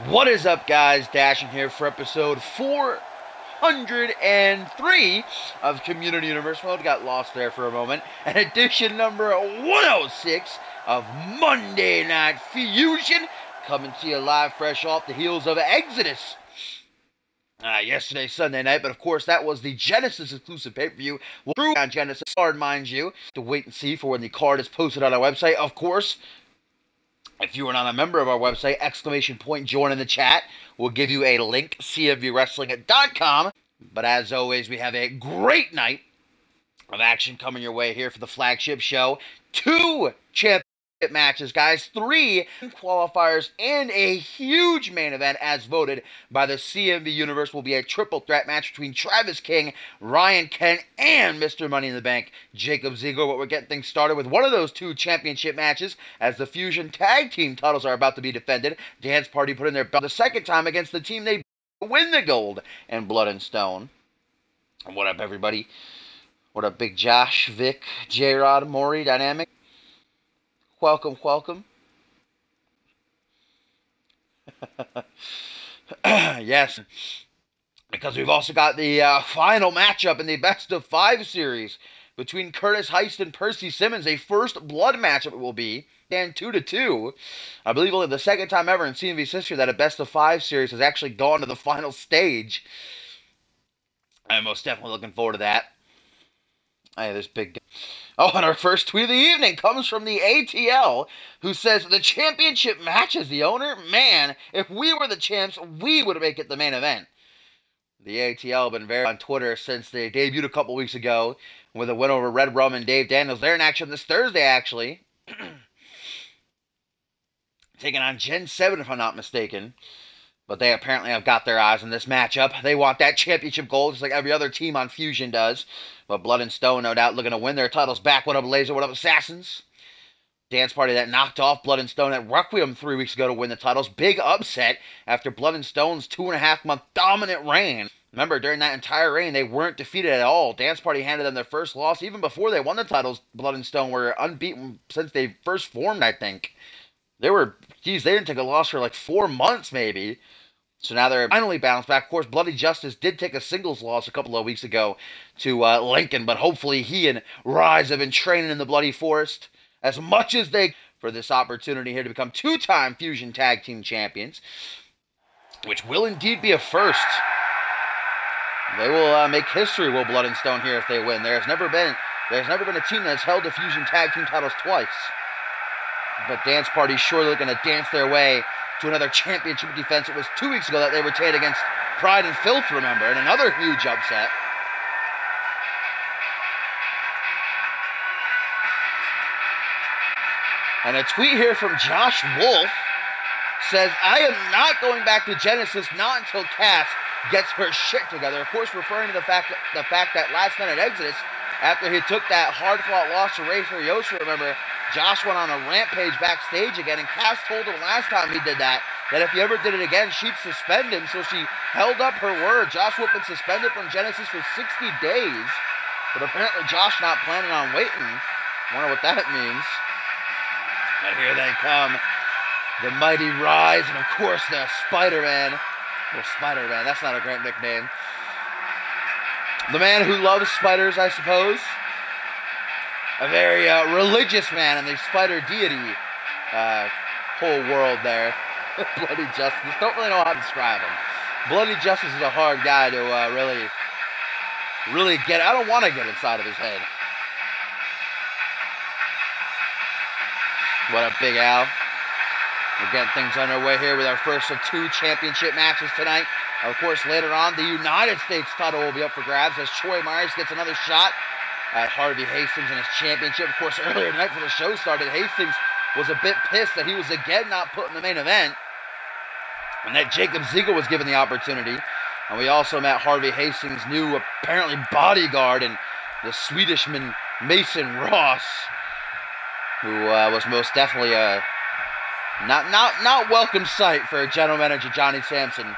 What is up, guys? Dashing here for episode 403 of Community Universe Mode. Got lost there for a moment. And edition number 106 of Monday Night Fusion. Coming to you live fresh off the heels of Exodus. Yesterday, Sunday night, but of course that was the Genesis exclusive pay-per-view. We'll on Genesis card, mind you, to wait and see for when the card is posted on our website. Of course, if you are not a member of our website, join in the chat. We'll give you a link, cmvwrestling.com. But as always, we have a great night of action coming your way here for the flagship show. 2 championship matches, guys. 3 qualifiers and a huge main event as voted by the CMV Universe will be a triple threat match between Travis King, Ryan Kent, and Mr. Money in the Bank, Jacob Ziegler. But we're getting things started with one of those 2 championship matches as the Fusion Tag Team titles are about to be defended. Dance Party put in their belt the second time against the team they win the gold and Blood and Stone. And what up, everybody? What up, Big Josh, Vic, J-Rod, Maury, Dynamic? Welcome, welcome. Yes, because we've also got the final matchup in the best of 5 series between Curtis Heist and Percy Simmons. A first blood matchup it will be, and 2-2. I believe only the second time ever in CMV's history that a best of 5 series has actually gone to the final stage. I'm most definitely looking forward to that. Hey, there's big... Oh, and our first tweet of the evening comes from the ATL, who says, the championship match is the owner? Man, if we were the champs, we would make it the main event. The ATL have been very on Twitter since they debuted a couple weeks ago with a win over Red Rum and Dave Daniels. They're in action this Thursday, actually. Taking on Gen 7, if I'm not mistaken. But they apparently have got their eyes on this matchup. They want that championship gold, just like every other team on Fusion does. But Blood and Stone, no doubt, looking to win their titles back. What up, Laser? What up, Assassins? Dance Party that knocked off Blood and Stone at Requiem 3 weeks ago to win the titles. Big upset after Blood and Stone's 2.5-month dominant reign. Remember, during that entire reign, they weren't defeated at all. Dance Party handed them their first loss. Even before they won the titles, Blood and Stone were unbeaten since they first formed, I think. They didn't take a loss for like 4 months, maybe. So now they're finally bounced back. Of course, Bloody Justice did take a singles loss a couple of weeks ago to Lincoln, but hopefully he and Rise have been training in the Bloody Forest as much as they for this opportunity here to become 2-time Fusion Tag Team Champions, which will indeed be a first. They will make history, will Blood and Stone, here if they win. There's never been a team that's held the Fusion Tag Team titles twice. But Dance Party's surely going to dance their way to another championship defense. It was 2 weeks ago that they retained against Pride and Filth, remember, and another huge upset. And a tweet here from Josh Wolf says, I am not going back to Genesis, not until Cass gets her shit together. Of course, referring to the fact that last night at Exodus, after he took that hard-fought loss to Ray Furiosa, remember, Josh went on a rampage backstage again, and Cass told him last time he did that if he ever did it again, she'd suspend him, so she held up her word. Josh Wolf been suspended from Genesis for 60 days, but apparently Josh not planning on waiting. Wonder what that means. And here they come, the mighty Rise, and of course the Spider-Man. Well, Spider-Man, that's not a great nickname. The man who loves spiders, I suppose. A very religious man in the spider deity whole world there. Bloody Justice. Don't really know how to describe him. Bloody Justice is a hard guy to really get. I don't want to get inside of his head. What up, Big Al? We're getting things underway here with our first of 2 championship matches tonight. Of course, later on, the United States title will be up for grabs as Troy Myers gets another shot at Harvey Hastings in his championship. Of course, earlier tonight before the show started, Hastings was a bit pissed that he was again not put in the main event, and that Jacob Ziegler was given the opportunity. And we also met Harvey Hastings' new, apparently, bodyguard, and the Swedishman Mason Ross, who was most definitely a not welcome sight for general manager Johnny Sampson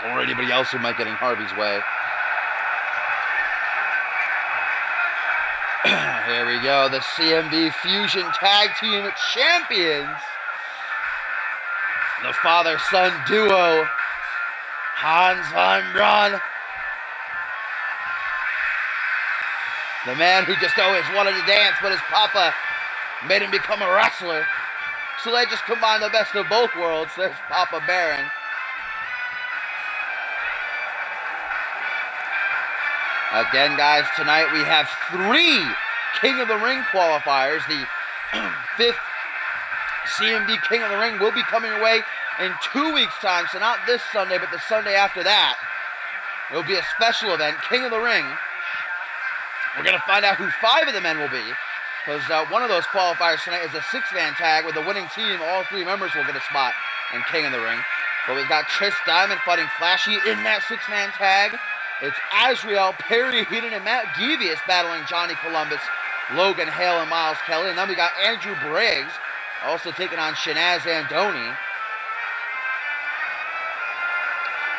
or anybody else who might get in Harvey's way. Here we go, the CMV Fusion Tag Team Champions The father-son duo, Hans Von Braun. The man who just always wanted to dance, but his papa made him become a wrestler. So they just combine the best of both worlds. There's Papa Baron. Again, guys, tonight we have 3 King of the Ring qualifiers. The 5th CMV King of the Ring will be coming your way in 2 weeks' time. So not this Sunday, but the Sunday after that. It will be a special event, King of the Ring. We're going to find out who 5 of the men will be. Because one of those qualifiers tonight is a 6-man tag. With the winning team, all 3 members will get a spot in King of the Ring. But we've got Chris Diamond fighting Flashy in that 6-man tag. It's Azrael, Perry Heenan, and Matt Devious battling Johnny Columbus, Logan Hale, and Miles Kelly. And then we got Andrew Briggs also taking on Shanaz Andoni.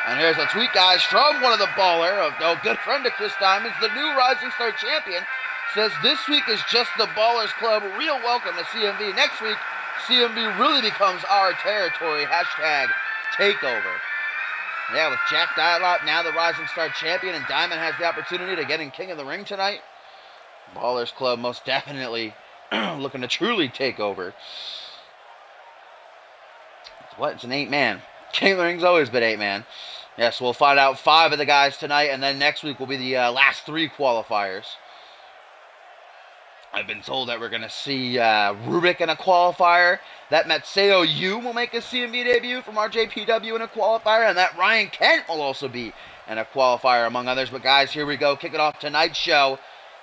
And here's a tweet, guys, from one of the baller, a good friend of Chris Diamond's, the new Rising Star champion, says this week is just the Ballers Club. Real welcome to CMV. Next week, CMV really becomes our territory. Hashtag takeover. Yeah, with Jack Dialop now the Rising Star champion, and Diamond has the opportunity to get in King of the Ring tonight. Ballers Club most definitely looking to truly take over. What? It's an 8-man. King of the Ring's always been 8-man. Yes, we'll find out 5 of the guys tonight, and then next week will be the last 3 qualifiers. I've been told that we're going to see Rubik in a qualifier. That Matseo Yu will make a CMV debut from RJPW in a qualifier. And that Ryan Kent will also be in a qualifier, among others. But guys, here we go. Kicking off tonight's show.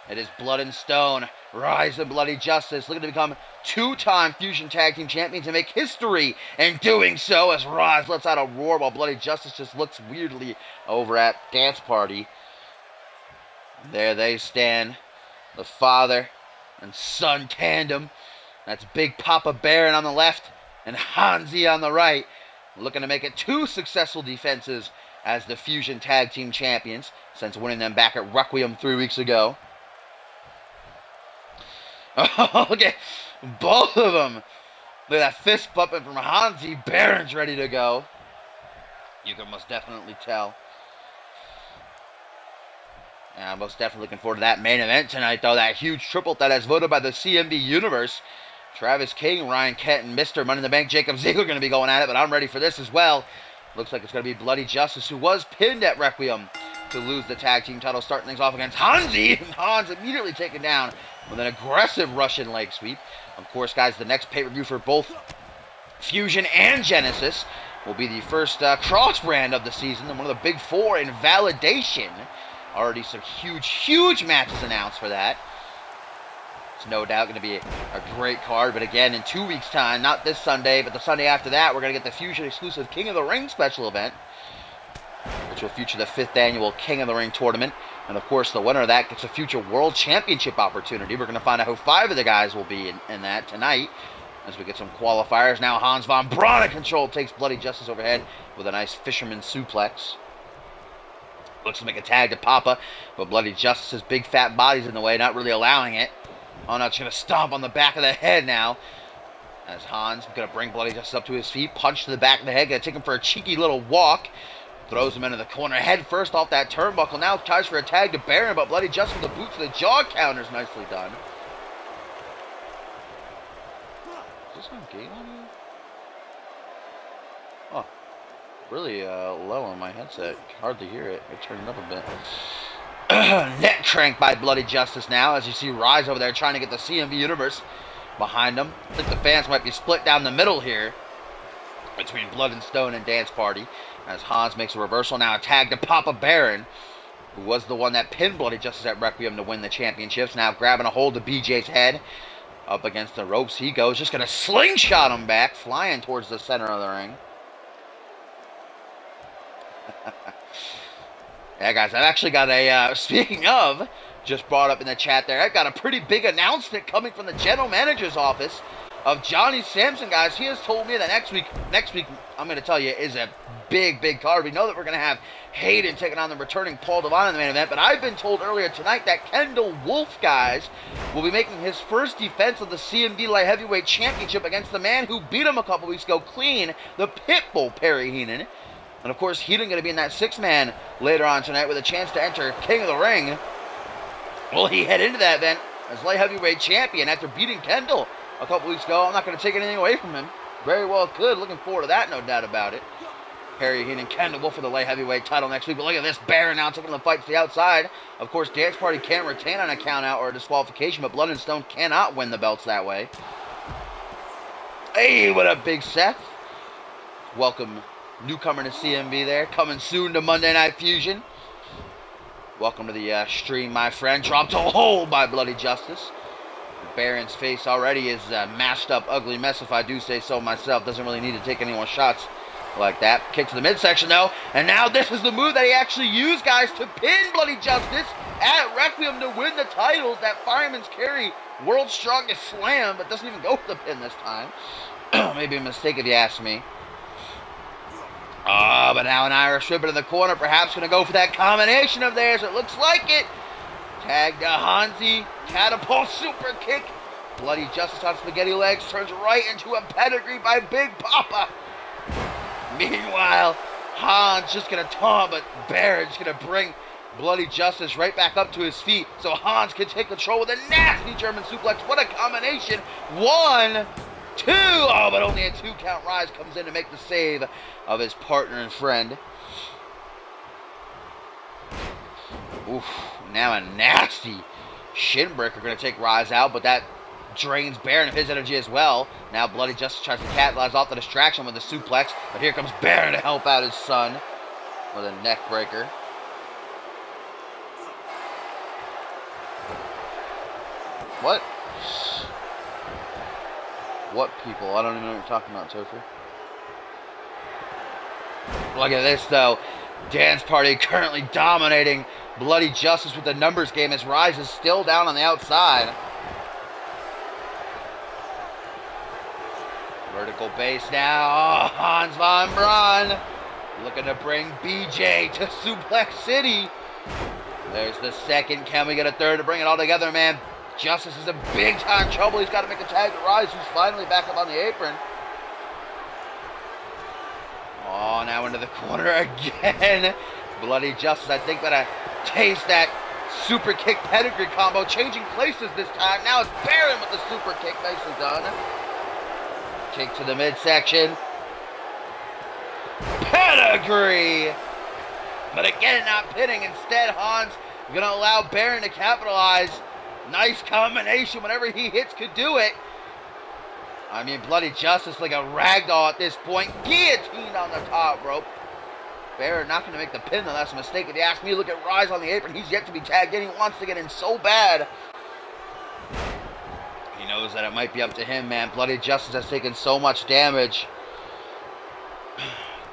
It is Blood and Stone, Rise of Bloody Justice, looking to become 2-time Fusion Tag Team Champions and make history in doing so as Rise lets out a roar while Bloody Justice just looks weirdly over at Dance Party. There they stand. The father and son tandem. That's Big Papa Baron on the left and Hansi on the right, looking to make it 2 successful defenses as the Fusion Tag Team Champions since winning them back at Requiem 3 weeks ago. Oh, look at both of them. Look at that fist pumping from Hansi. Baron's ready to go. You can most definitely tell. Yeah, I'm most definitely looking forward to that main event tonight, though. That huge triple that has voted by the CMV Universe. Travis King, Ryan Kent, and Mr. Money in the Bank Jacob Ziegler are going to be going at it, but I'm ready for this as well. Looks like it's going to be Bloody Justice, who was pinned at Requiem to lose the tag team title, starting things off against Hansi. And Hans immediately taken down with an aggressive Russian leg sweep. Of course, guys, the next pay-per-view for both Fusion and Genesis will be the first cross-brand of the season, and one of the big 4 in Validation. Already some huge matches announced for that. It's no doubt going to be a great card. But again, in 2 weeks' time, not this Sunday, but the Sunday after that, we're going to get the Fusion exclusive King of the Ring special event, which will feature the 5th annual King of the Ring tournament. And of course, the winner of that gets a future World Championship opportunity. We're going to find out who 5 of the guys will be in that tonight as we get some qualifiers. Now Hans Von Braun in control takes Bloody Justice overhead with a nice fisherman suplex. Looks to make a tag to Papa, but Bloody Justice's big fat body's in the way, not really allowing it. Oh no, it's going to stomp on the back of the head now. As Hans going to bring Bloody Justice up to his feet, punch to the back of the head, going to take him for a cheeky little walk. Throws him into the corner, head first off that turnbuckle. Now tries for a tag to Baron, but Bloody Justice with the boot to the jaw counters. Nicely done. Is this on game on you? Oh. Really low on my headset. Hardly hear it. I turned it up a bit. Neck crank by Bloody Justice now, as you see Rise over there trying to get the CMV Universe behind him. I think the fans might be split down the middle here between Blood and Stone and Dance Party, as Hans makes a reversal. Now a tag to Papa Baron, who was the one that pinned Bloody Justice at Requiem to win the championships. Now grabbing a hold of BJ's head. Up against the ropes he goes. Just going to slingshot him back, flying towards the center of the ring. Yeah, guys, I've actually got a, speaking of, just brought up in the chat there, I've got a pretty big announcement coming from the general manager's office of Johnny Sampson, guys. He has told me that next week, I'm going to tell you, is a big, big card. We know that we're going to have Hayden taking on the returning Paul Devon in the main event, but I've been told earlier tonight that Kendall Wolf, guys, will be making his first defense of the CMV Light Heavyweight Championship against the man who beat him a couple weeks ago clean, the Pitbull Perry Heenan. And of course, Heenan going to be in that 6-man later on tonight with a chance to enter King of the Ring. Will he head into that event as Light Heavyweight Champion after beating Kendall a couple weeks ago? I'm not going to take anything away from him. Very well could. Looking forward to that, no doubt about it. Perry Heenan, Kendall Wolf for the Light Heavyweight title next week. But look at this. Baron now taking the fight to the outside. Of course, Dance Party can't retain on a count out or a disqualification, but Blood and Stone cannot win the belts that way. Hey, what up, Big Seth? Welcome, newcomer to CMV there. Coming soon to Monday Night Fusion. Welcome to the stream, my friend. Dropped a hole by Bloody Justice. Baron's face already is a mashed up, ugly mess, if I do say so myself. Doesn't really need to take any more shots like that. Kick to the midsection, though. And now this is the move that he actually used, guys, to pin Bloody Justice at Requiem to win the titles. That Fireman's Carry World's Strongest Slam, but doesn't even go for the pin this time. Maybe a mistake if you ask me. But now an Irish Whip in the corner, perhaps going to go for that combination of theirs. It looks like it. Tag to Hansi. Catapult super kick. Bloody Justice on spaghetti legs. Turns right into a pedigree by Big Papa. Meanwhile, Hans just going to taunt, but Baron's going to bring Bloody Justice right back up to his feet. So Hans can take control with a nasty German suplex. What a combination. 1, 2. Oh, but only a 2-count. Rise comes in to make the save of his partner and friend. Oof. Now a nasty shin breaker going to take Rise out, but that drains Baron of his energy as well. Now Bloody Justice tries to capitalize off the distraction with a suplex, but here comes Baron to help out his son with a neck breaker. What? What people? I don't even know what you're talking about, Topher. Look at this, though. Dance Party currently dominating Bloody Justice with the numbers game as Rise is still down on the outside. Vertical base now. Oh, Hans von Braun looking to bring BJ to Suplex City. There's the second. Can we get a third to bring it all together, man? Justice is in big time trouble. He's got to make a tag to Rise, who's finally back up on the apron. Oh, now into the corner again. Bloody Justice, I think, gonna taste that super kick pedigree combo. Changing places this time. Now it's Baron with the super kick. Nicely done. Kick to the midsection. Pedigree. But again, not pinning. Instead, Hans gonna allow Baron to capitalize. Nice combination. Whenever he hits, could do it. I mean, Bloody Justice like a ragdoll at this point. Guillotined on the top rope. Baron not going to make the pin, though. That's a mistake. If you ask me, look at Rise on the apron. He's yet to be tagged in. He wants to get in so bad. He knows that it might be up to him, man. Bloody Justice has taken so much damage.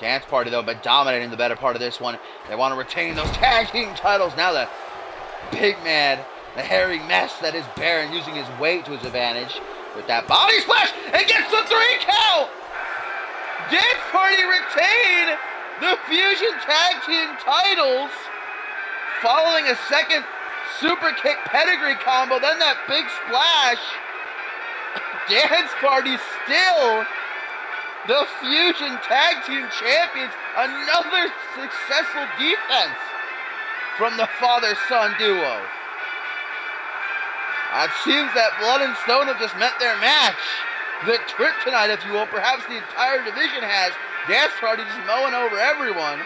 Dance Party, though, but dominating the better part of this one. They want to retain those tag team titles. Now the big man, the hairy mess that is Baron, using his weight to his advantage with that body splash, and gets the 3 count. Dance Party retain the Fusion Tag Team titles following a second super kick pedigree combo, then that big splash. Dance Party still the Fusion Tag Team champions. Another successful defense from the father-son duo. It seems that Blood and Stone have just met their match. The kryptonite, if you will. Perhaps the entire division has. Dance Party just mowing over everyone.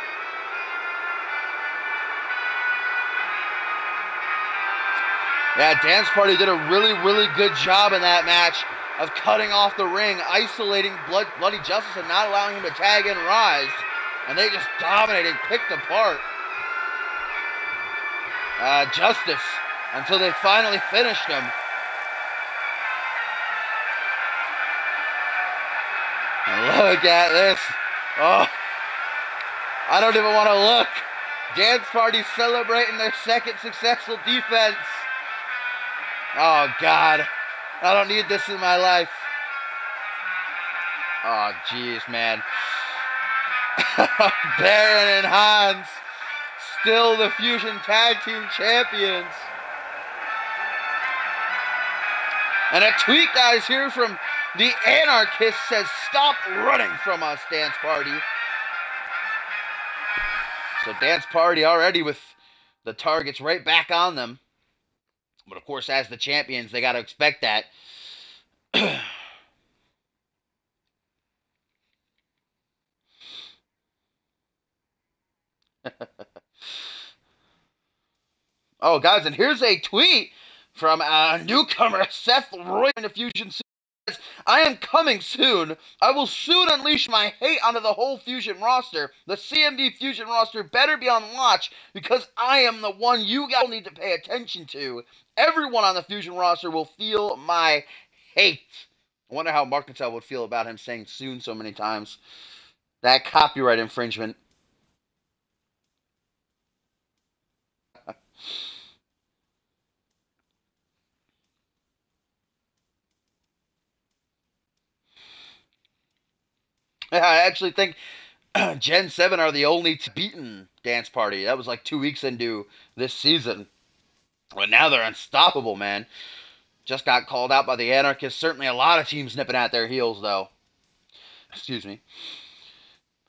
Yeah, Dance Party did a really, really good job in that match of cutting off the ring, isolating Bloody Justice and not allowing him to tag in Rise. And they just dominated, picked apart Justice until they finally finished him. And look at this. Oh, I don't even want to look. Dance Party celebrating their second successful defense. Oh, God. I don't need this in my life. Oh, jeez, man. Baron and Hans, still the Fusion Tag Team Champions. And a tweet, guys, here from the Anarchist says, "Stop running from us, Dance Party." So Dance Party already with the targets right back on them. But of course, as the champions, they got to expect that. Oh, guys, and here's a tweet from newcomer Seth Roy in the Fusion. Says, "I am coming soon. I will soon unleash my hate onto the whole Fusion roster. The CMV Fusion roster better be on watch because I am the one you guys need to pay attention to. Everyone on the Fusion roster will feel my hate." I wonder how Mark Markentel would feel about him saying soon so many times. That copyright infringement. I actually think Gen 7 are the only beaten Dance Party. That was like 2 weeks into this season. But now they're unstoppable, man. Just got called out by the Anarchists. Certainly a lot of teams nipping at their heels, though. Excuse me.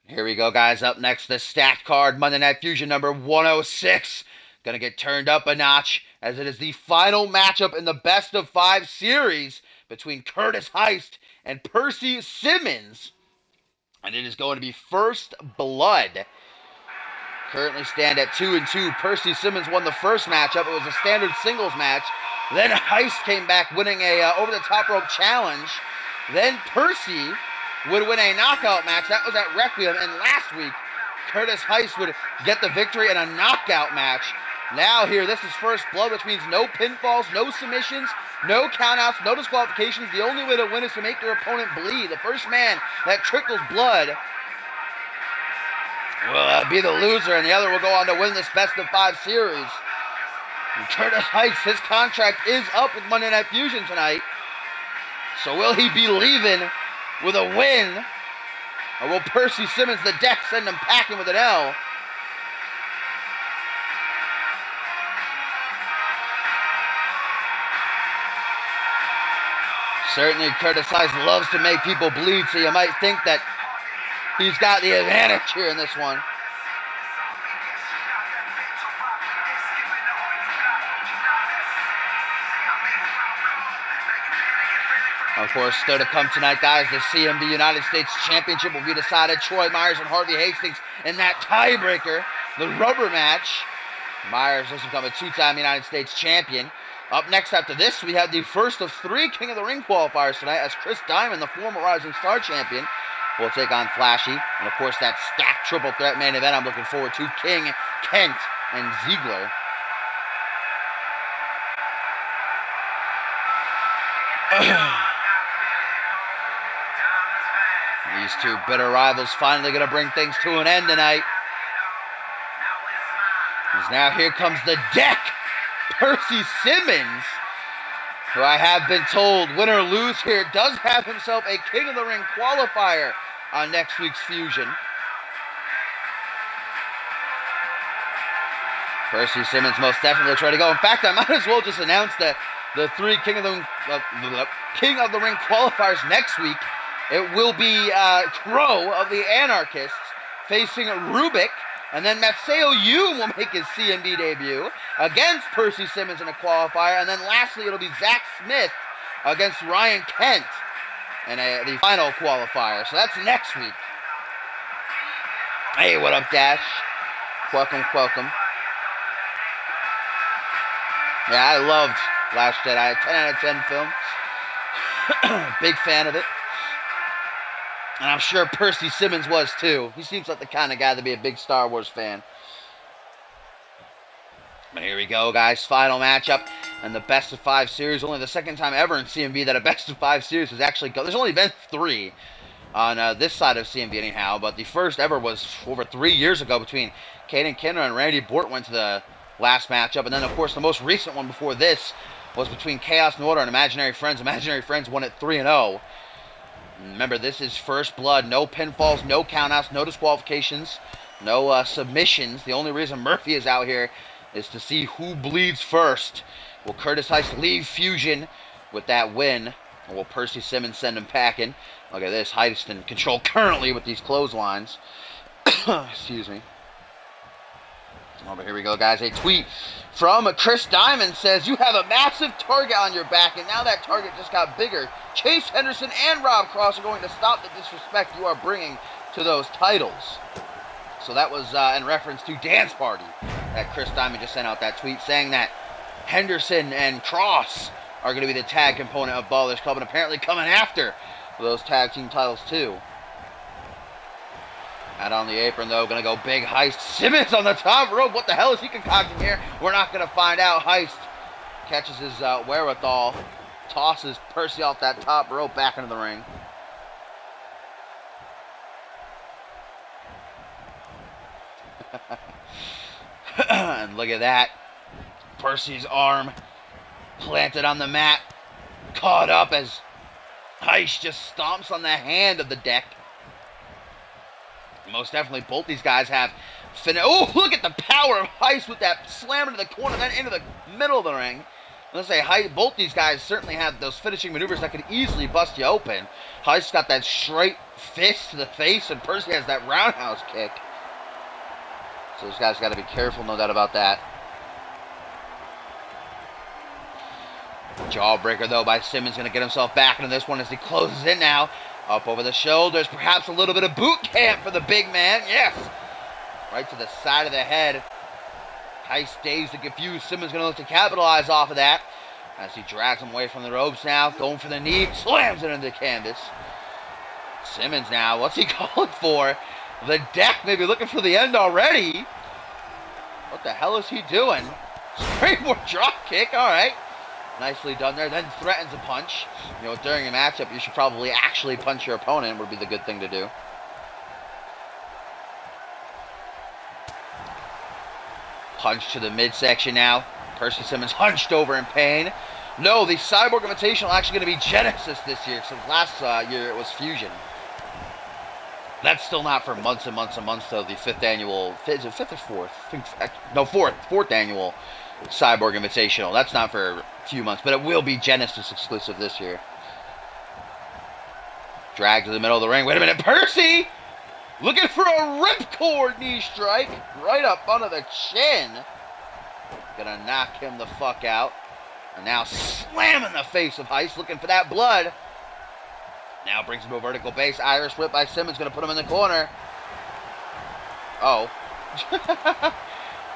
Here we go, guys. Up next, the stacked card, Monday Night Fusion number 106. Gonna get turned up a notch, as it is the final matchup in the best of 5 series between Curtis Heist and Percy Simmons. And it is going to be first blood. Currently stand at 2-2. Percy Simmons won the first matchup. It was a standard singles match. Then Heist came back winning a over-the-top rope challenge. Then Percy would win a knockout match. That was at Requiem. And last week, Curtis Heist would get the victory in a knockout match. Now here, this is first blood, which means no pinfalls, no submissions, no countouts, no disqualifications. The only way to win is to make your opponent bleed. The first man that trickles blood will be the loser, and the other will go on to win this best of 5 series. And Curtis Heist, his contract is up with Monday Night Fusion tonight. So will he be leaving with a win? Or will Percy Simmons, the deck, send him packing with an L? Certainly, Curtis Heist loves to make people bleed, so you might think that he's got the advantage here in this one. Of course, still to come tonight, guys, the CMV United States Championship will be decided. Troy Myers and Harvey Hastings in that tiebreaker, the rubber match. Myers has become a 2-time United States champion. Up next after this, we have the first of 3 King of the Ring qualifiers tonight, as Chris Diamond, the former Rising Star champion, will take on Flashy. And of course, that stacked triple threat main event I'm looking forward to, King, Kent, and Ziegler. These 2 bitter rivals finally going to bring things to an end tonight. Because now here comes the deck. Percy Simmons, who I have been told, win or lose here, does have himself a King of the Ring qualifier on next week's Fusion. Percy Simmons most definitely try to go. In fact, I might as well just announce that the 3 King of the Ring qualifiers next week. It will be Crow of the Anarchists facing Rubik. And then Matseo Yoon will make his CMV debut against Percy Simmons in a qualifier. And then lastly, it'll be Zach Smith against Ryan Kent in the final qualifier. So that's next week. Hey, what up, Dash? Welcome, welcome. Yeah, I loved Last Jedi. 10 out of 10 film. Big fan of it. And I'm sure Percy Simmons was too. He seems like the kind of guy to be a big Star Wars fan. But here we go, guys. Final matchup and the best of 5 series. Only the second time ever in CMV that a best of 5 series has actually go. There's only been 3 on this side of CMV anyhow. But the first ever was over 3 years ago between Caden Kinner and Randy Bort went to the last matchup. And then, of course, the most recent one before this was between Chaos and Order and Imaginary Friends. Imaginary Friends won it 3-0. Remember, this is first blood. No pinfalls, no countouts, no disqualifications, no submissions. The only reason Murphy is out here is to see who bleeds first. Will Curtis Heist leave Fusion with that win? Or will Percy Simmons send him packing? Look at this. Heist in control currently with these clotheslines. Excuse me. Oh, but here we go, guys. A tweet from Chris Diamond says, "You have a massive target on your back, and now that target just got bigger. Chase Henderson and Rob Cross are going to stop the disrespect you are bringing to those titles." So that was in reference to Dance Party that Chris Diamond just sent out that tweet saying that Henderson and Cross are going to be the tag component of Ballers Club and apparently coming after those tag team titles too. Out on the apron, though, going to go big Heist. Simmons on the top rope. What the hell is he concocting here? We're not going to find out. Heist catches his wherewithal, tosses Percy off that top rope back into the ring. And look at that. Percy's arm planted on the mat, caught up as Heist just stomps on the hand of the deck. Most definitely, both these guys have oh, look at the power of Heist with that slam into the corner, then into the middle of the ring. Let's say both these guys certainly have those finishing maneuvers that could easily bust you open. Heist got that straight fist to the face, and Percy has that roundhouse kick. So these guys got to be careful, no doubt about that. Jawbreaker, though, by Simmons, going to get himself back into this one as he closes in now. Up over the shoulders, perhaps a little bit of boot camp for the big man. Yes! Right to the side of the head. Heist dazed and confused. Simmons going to look to capitalize off of that as he drags him away from the ropes now. Going for the knee. Slams it into the canvas. Simmons now, what's he calling for? The deck maybe looking for the end already. What the hell is he doing? Springboard drop kick, alright. Nicely done there. Then threatens a punch. You know, during a matchup, you should probably actually punch your opponent, would be the good thing to do. Punch to the midsection now. Percy Simmons hunched over in pain. No, the Cyborg Invitational actually going to be Genesis this year, since last year it was Fusion. That's still not for months and months and months, though. The fifth annual, is it fifth or fourth? No, fourth annual Cyborg Invitational. That's not for a few months, but it will be Genesis exclusive this year. Dragged to the middle of the ring. Wait a minute, Percy! Looking for a ripcord knee strike right up under the chin. Gonna knock him the fuck out. And now slamming the face of Heist, looking for that blood. Now brings him to a vertical base. Irish whip by Simmons, gonna put him in the corner. Oh.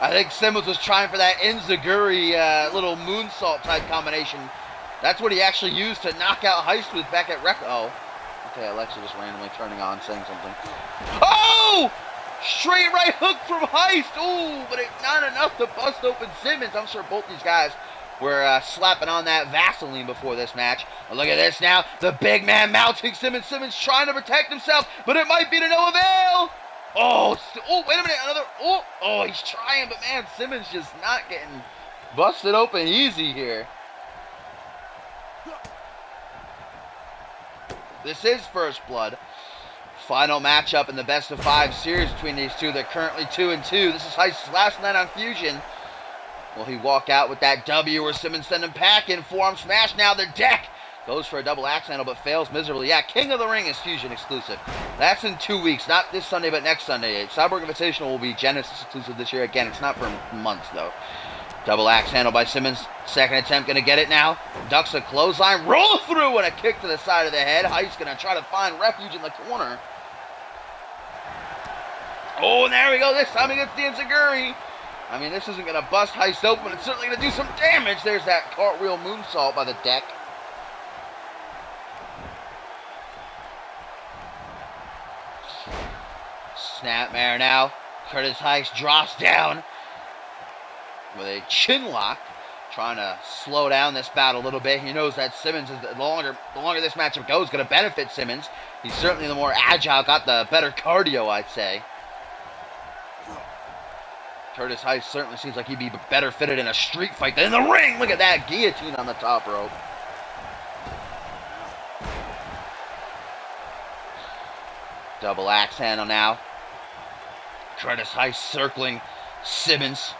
I think Simmons was trying for that Enziguri little moonsault type combination. That's what he actually used to knock out Heist with back at Oh. Okay, Alexa just randomly turning on, saying something. Oh! Straight right hook from Heist. Ooh, but it's not enough to bust open Simmons. I'm sure both these guys were slapping on that Vaseline before this match. But look at this now. The big man mounting Simmons. Simmons trying to protect himself, but it might be to no avail. Oh, wait a minute. Another. Oh, he's trying, but man, Simmons just not getting busted open easy here. This is First Blood. Final matchup in the best-of-5 series between these two. They're currently 2-2. This is Heist's last night on Fusion. Will he walk out with that W or Simmons send him packing? Forearm smash now. The deck goes for a double axe handle but fails miserably. Yeah, King of the Ring is Fusion exclusive. That's in 2 weeks. Not this Sunday, but next Sunday. Cyborg Invitational will be Genesis exclusive this year. Again, it's not for months, though. Double axe handle by Simmons. Second attempt, going to get it now. Ducks a clothesline. Roll through and a kick to the side of the head. Heist going to try to find refuge in the corner. Oh, and there we go. This time he gets the Enziguri. I mean, this isn't going to bust Heist open, but it's certainly going to do some damage. There's that cartwheel moonsault by the deck. Snapmare now. Curtis Heist drops down with a chin lock, trying to slow down this bout a little bit. He knows that Simmons is the longer this matchup goes, going to benefit Simmons. He's certainly the more agile, got the better cardio, I'd say. Curtis Heist certainly seems like he'd be better fitted in a street fight than in the ring. Look at that guillotine on the top rope. Double axe handle now. Curtis Heist circling Simmons.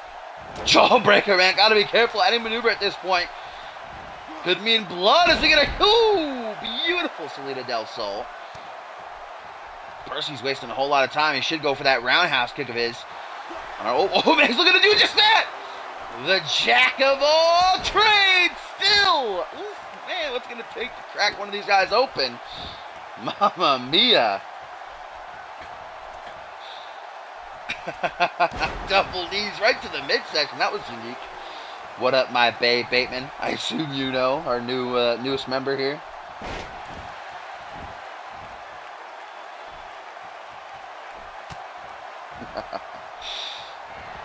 Jawbreaker, man. Gotta be careful. Any maneuver at this point could mean blood as we get a... Ooh, beautiful Salida del Sol. Percy's wasting a whole lot of time. He should go for that roundhouse kick of his. Oh, man, he's looking to do just that. The jack of all trades still. Ooh, man, what's going to take to crack one of these guys open? Mamma mia. Double knees right to the midsection. That was unique. What up, my babe Bateman? I assume you know our newest member here.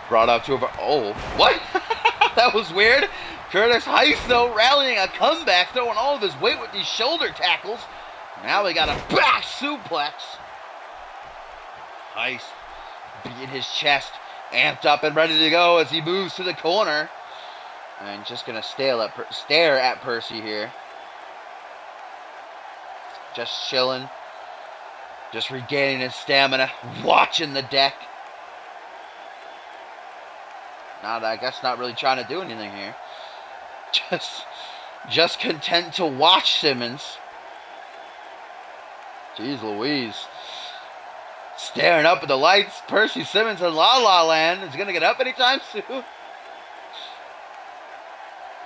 Brought up to over. Oh, what? That was weird. Curtis Heist, though, rallying a comeback, throwing all of his weight with these shoulder tackles. Now we got a back suplex. Heist beating his chest, amped up and ready to go as he moves to the corner. And just going to stare at Percy here. Just chilling. Just regaining his stamina. Watching the deck. I guess not really trying to do anything here. Just content to watch Simmons. Jeez Louise. Staring up at the lights. Percy Simmons in La La Land. Is he going to get up anytime soon?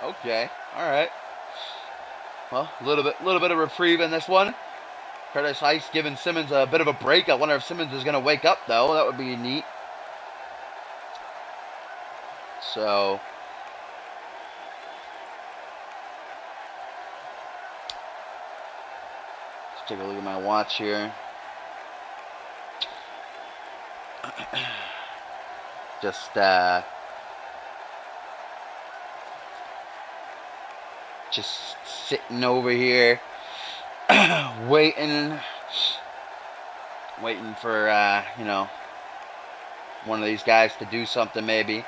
Okay. Alright. Well, a little bit of reprieve in this one. Curtis Heist giving Simmons a bit of a break. I wonder if Simmons is going to wake up, though. That would be neat. So... let's take a look at my watch here. Just sitting over here, waiting for, you know, one of these guys to do something maybe.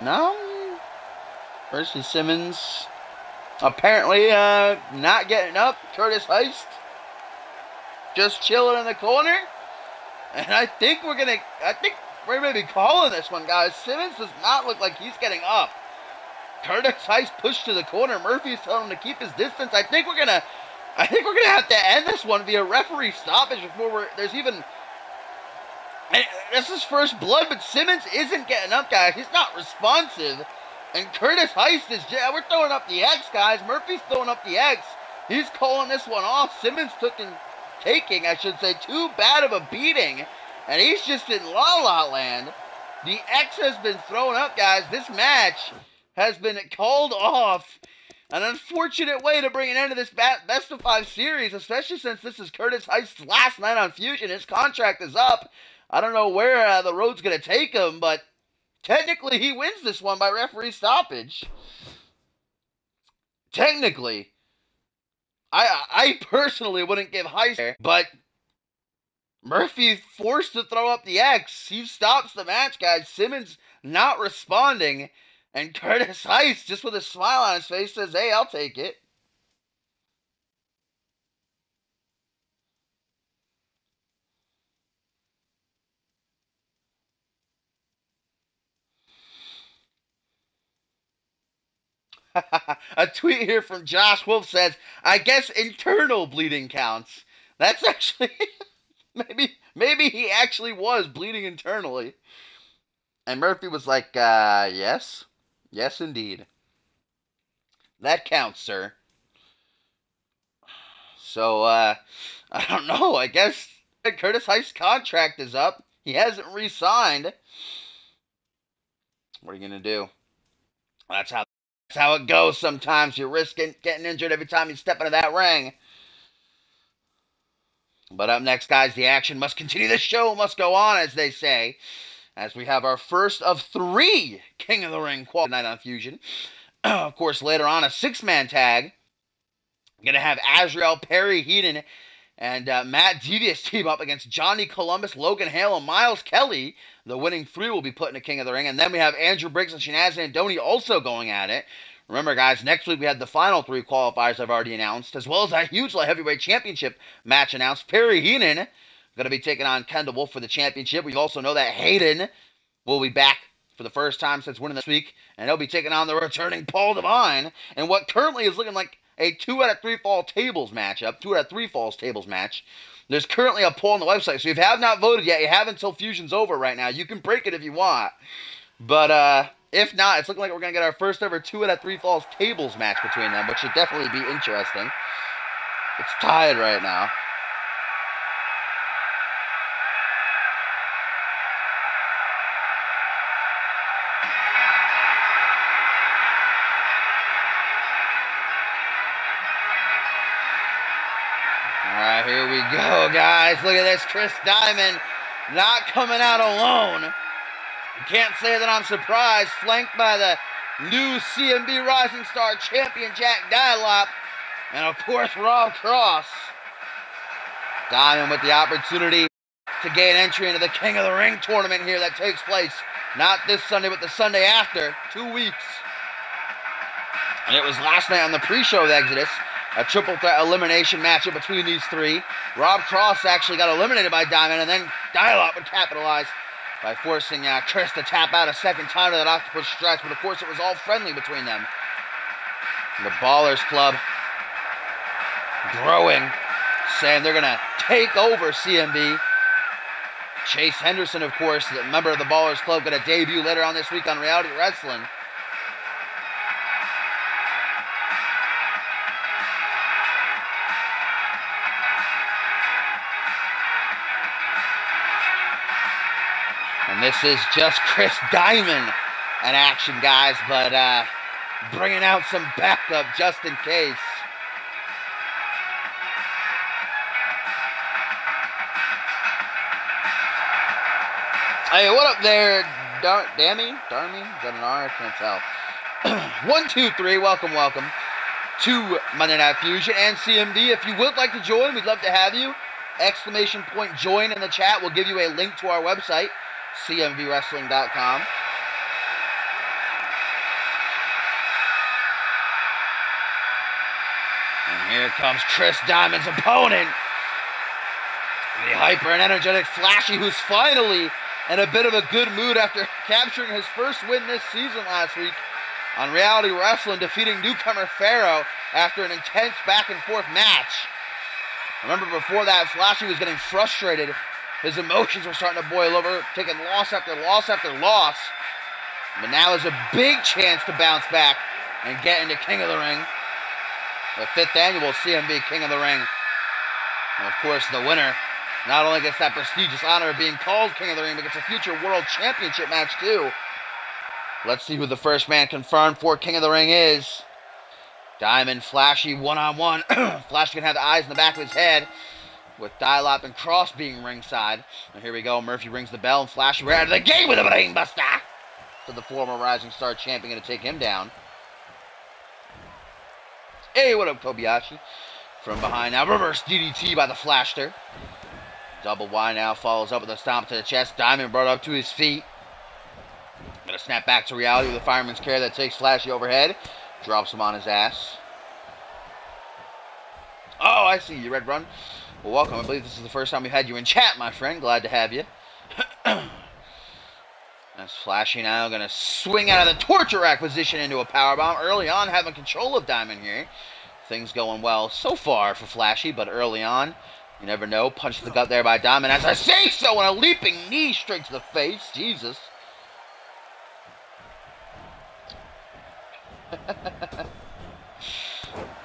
No, Percy Simmons apparently not getting up. Curtis Heist just chilling in the corner. And I think we're maybe calling this one, guys. Simmons does not look like he's getting up. Curtis Heist pushed to the corner. Murphy's telling him to keep his distance. I think we're gonna have to end this one via referee stoppage before there's even. This is first blood, but Simmons isn't getting up, guys. He's not responsive, and Curtis Heist is. We're throwing up the X, guys. Murphy's throwing up the X. He's calling this one off. Simmons taking, I should say, too bad of a beating, and he's just in La La Land. The X has been thrown up, guys. This match has been called off. An unfortunate way to bring an end to this best of 5 series, especially since this is Curtis Heist's last night on Fusion. His contract is up. I don't know where the road's going to take him, but technically he wins this one by referee stoppage. Technically. I personally wouldn't give Heist, but Murphy forced to throw up the X. He stops the match, guys. Simmons not responding, and Curtis Heist, just with a smile on his face, says, hey, I'll take it. A tweet here from Josh Wolf says, I guess internal bleeding counts. That's actually, maybe he actually was bleeding internally. And Murphy was like, yes. Yes, indeed. That counts, sir. So, I don't know. I guess Curtis Heist's contract is up. He hasn't re-signed. What are you going to do? That's how it goes sometimes. You risk getting injured every time you step into that ring. But up next, guys, the action must continue. The show must go on, as they say. As we have our first of 3 King of the Ring quality night on Fusion. Of course, later on, a 6-man tag. Going to have Azrael, Perry Heenan, and Matt Devious team up against Johnny Columbus, Logan Hale, and Miles Kelly. The winning 3 will be put in a King of the Ring. And then we have Andrew Briggs and Shanaz Andoni also going at it. Remember, guys, next week we had the final 3 qualifiers I've already announced, as well as a huge light heavyweight championship match announced. Perry Heenan going going to be taking on Kendall Wolf for the championship. We also know that Hayden will be back for the first time since winning this week, and he'll be taking on the returning Paul Devine in what currently is looking like a 2 out of 3 fall tables matchup, 2 out of 3 falls tables match. There's currently a poll on the website, so if you have not voted yet, you have until Fusion's over right now. You can break it if you want, but if not, it's looking like we're going to get our first ever 2 out of 3 falls tables match between them, which should definitely be interesting. It's tied right now. Alright, here we go, guys. Look at this. Chris Diamond not coming out alone. Can't say that I'm surprised. Flanked by the new CMV Rising Star champion, Jack Dialop. And, of course, Rob Cross. Diamond with the opportunity to gain entry into the King of the Ring tournament here that takes place not this Sunday, but the Sunday after. 2 weeks. And it was last night on the pre-show of Exodus. A triple threat elimination matchup between these three. Rob Cross actually got eliminated by Diamond, and then Dialop would capitalize by forcing Chris to tap out a second time to that octopus stretch. But of course, it was all friendly between them. And the Ballers Club growing, saying they're going to take over CMV. Chase Henderson, of course, the member of the Ballers Club, going to debut later on this week on Reality Wrestling. And this is just Chris Diamond in action, guys, but bringing out some backup just in case. Hey, what up there, Darmy? Is that an R? I can't tell. 1, 2, 3, welcome to Monday Night Fusion and CMV. If you would like to join, we'd love to have you. Exclamation point join in the chat. We'll give you a link to our website, CMVWrestling.com. And here comes Chris Diamond's opponent. The hyper and energetic Flashy, who's finally in a bit of a good mood after capturing his first win this season last week on Reality Wrestling, defeating newcomer Pharaoh after an intense back-and-forth match. Remember, before that, Flashy was getting frustrated. His emotions were starting to boil over, taking loss after loss after loss. But now is a big chance to bounce back and get into King of the Ring. The 5th annual CMV King of the Ring. And of course, the winner not only gets that prestigious honor of being called King of the Ring, but gets a future World Championship match too. Let's see who the first man confirmed for King of the Ring is. Diamond, Flashy, one-on-one. Flashy can have the eyes in the back of his head, with Dialop and Cross being ringside. And here we go. Murphy rings the bell, and Flashy right out of the gate with a brain buster. So the former Rising Star champion going to take him down. Hey, what up, Kobayashi? From behind now, reverse DDT by the Flashster. Double Y now follows up with a stomp to the chest. Diamond brought up to his feet. Going to snap back to reality with a fireman's carry that takes Flashy overhead. Drops him on his ass. Oh, I see you, Red Run. Well, welcome. I believe this is the first time we've had you in chat, my friend. Glad to have you. That's Flashy now. Going to swing out of the torture rack position into a powerbomb. Early on, having control of Diamond here. Things going well so far for Flashy, but early on, you never know. Punch to the gut there by Diamond. As I say so, and a leaping knee straight to the face. Jesus.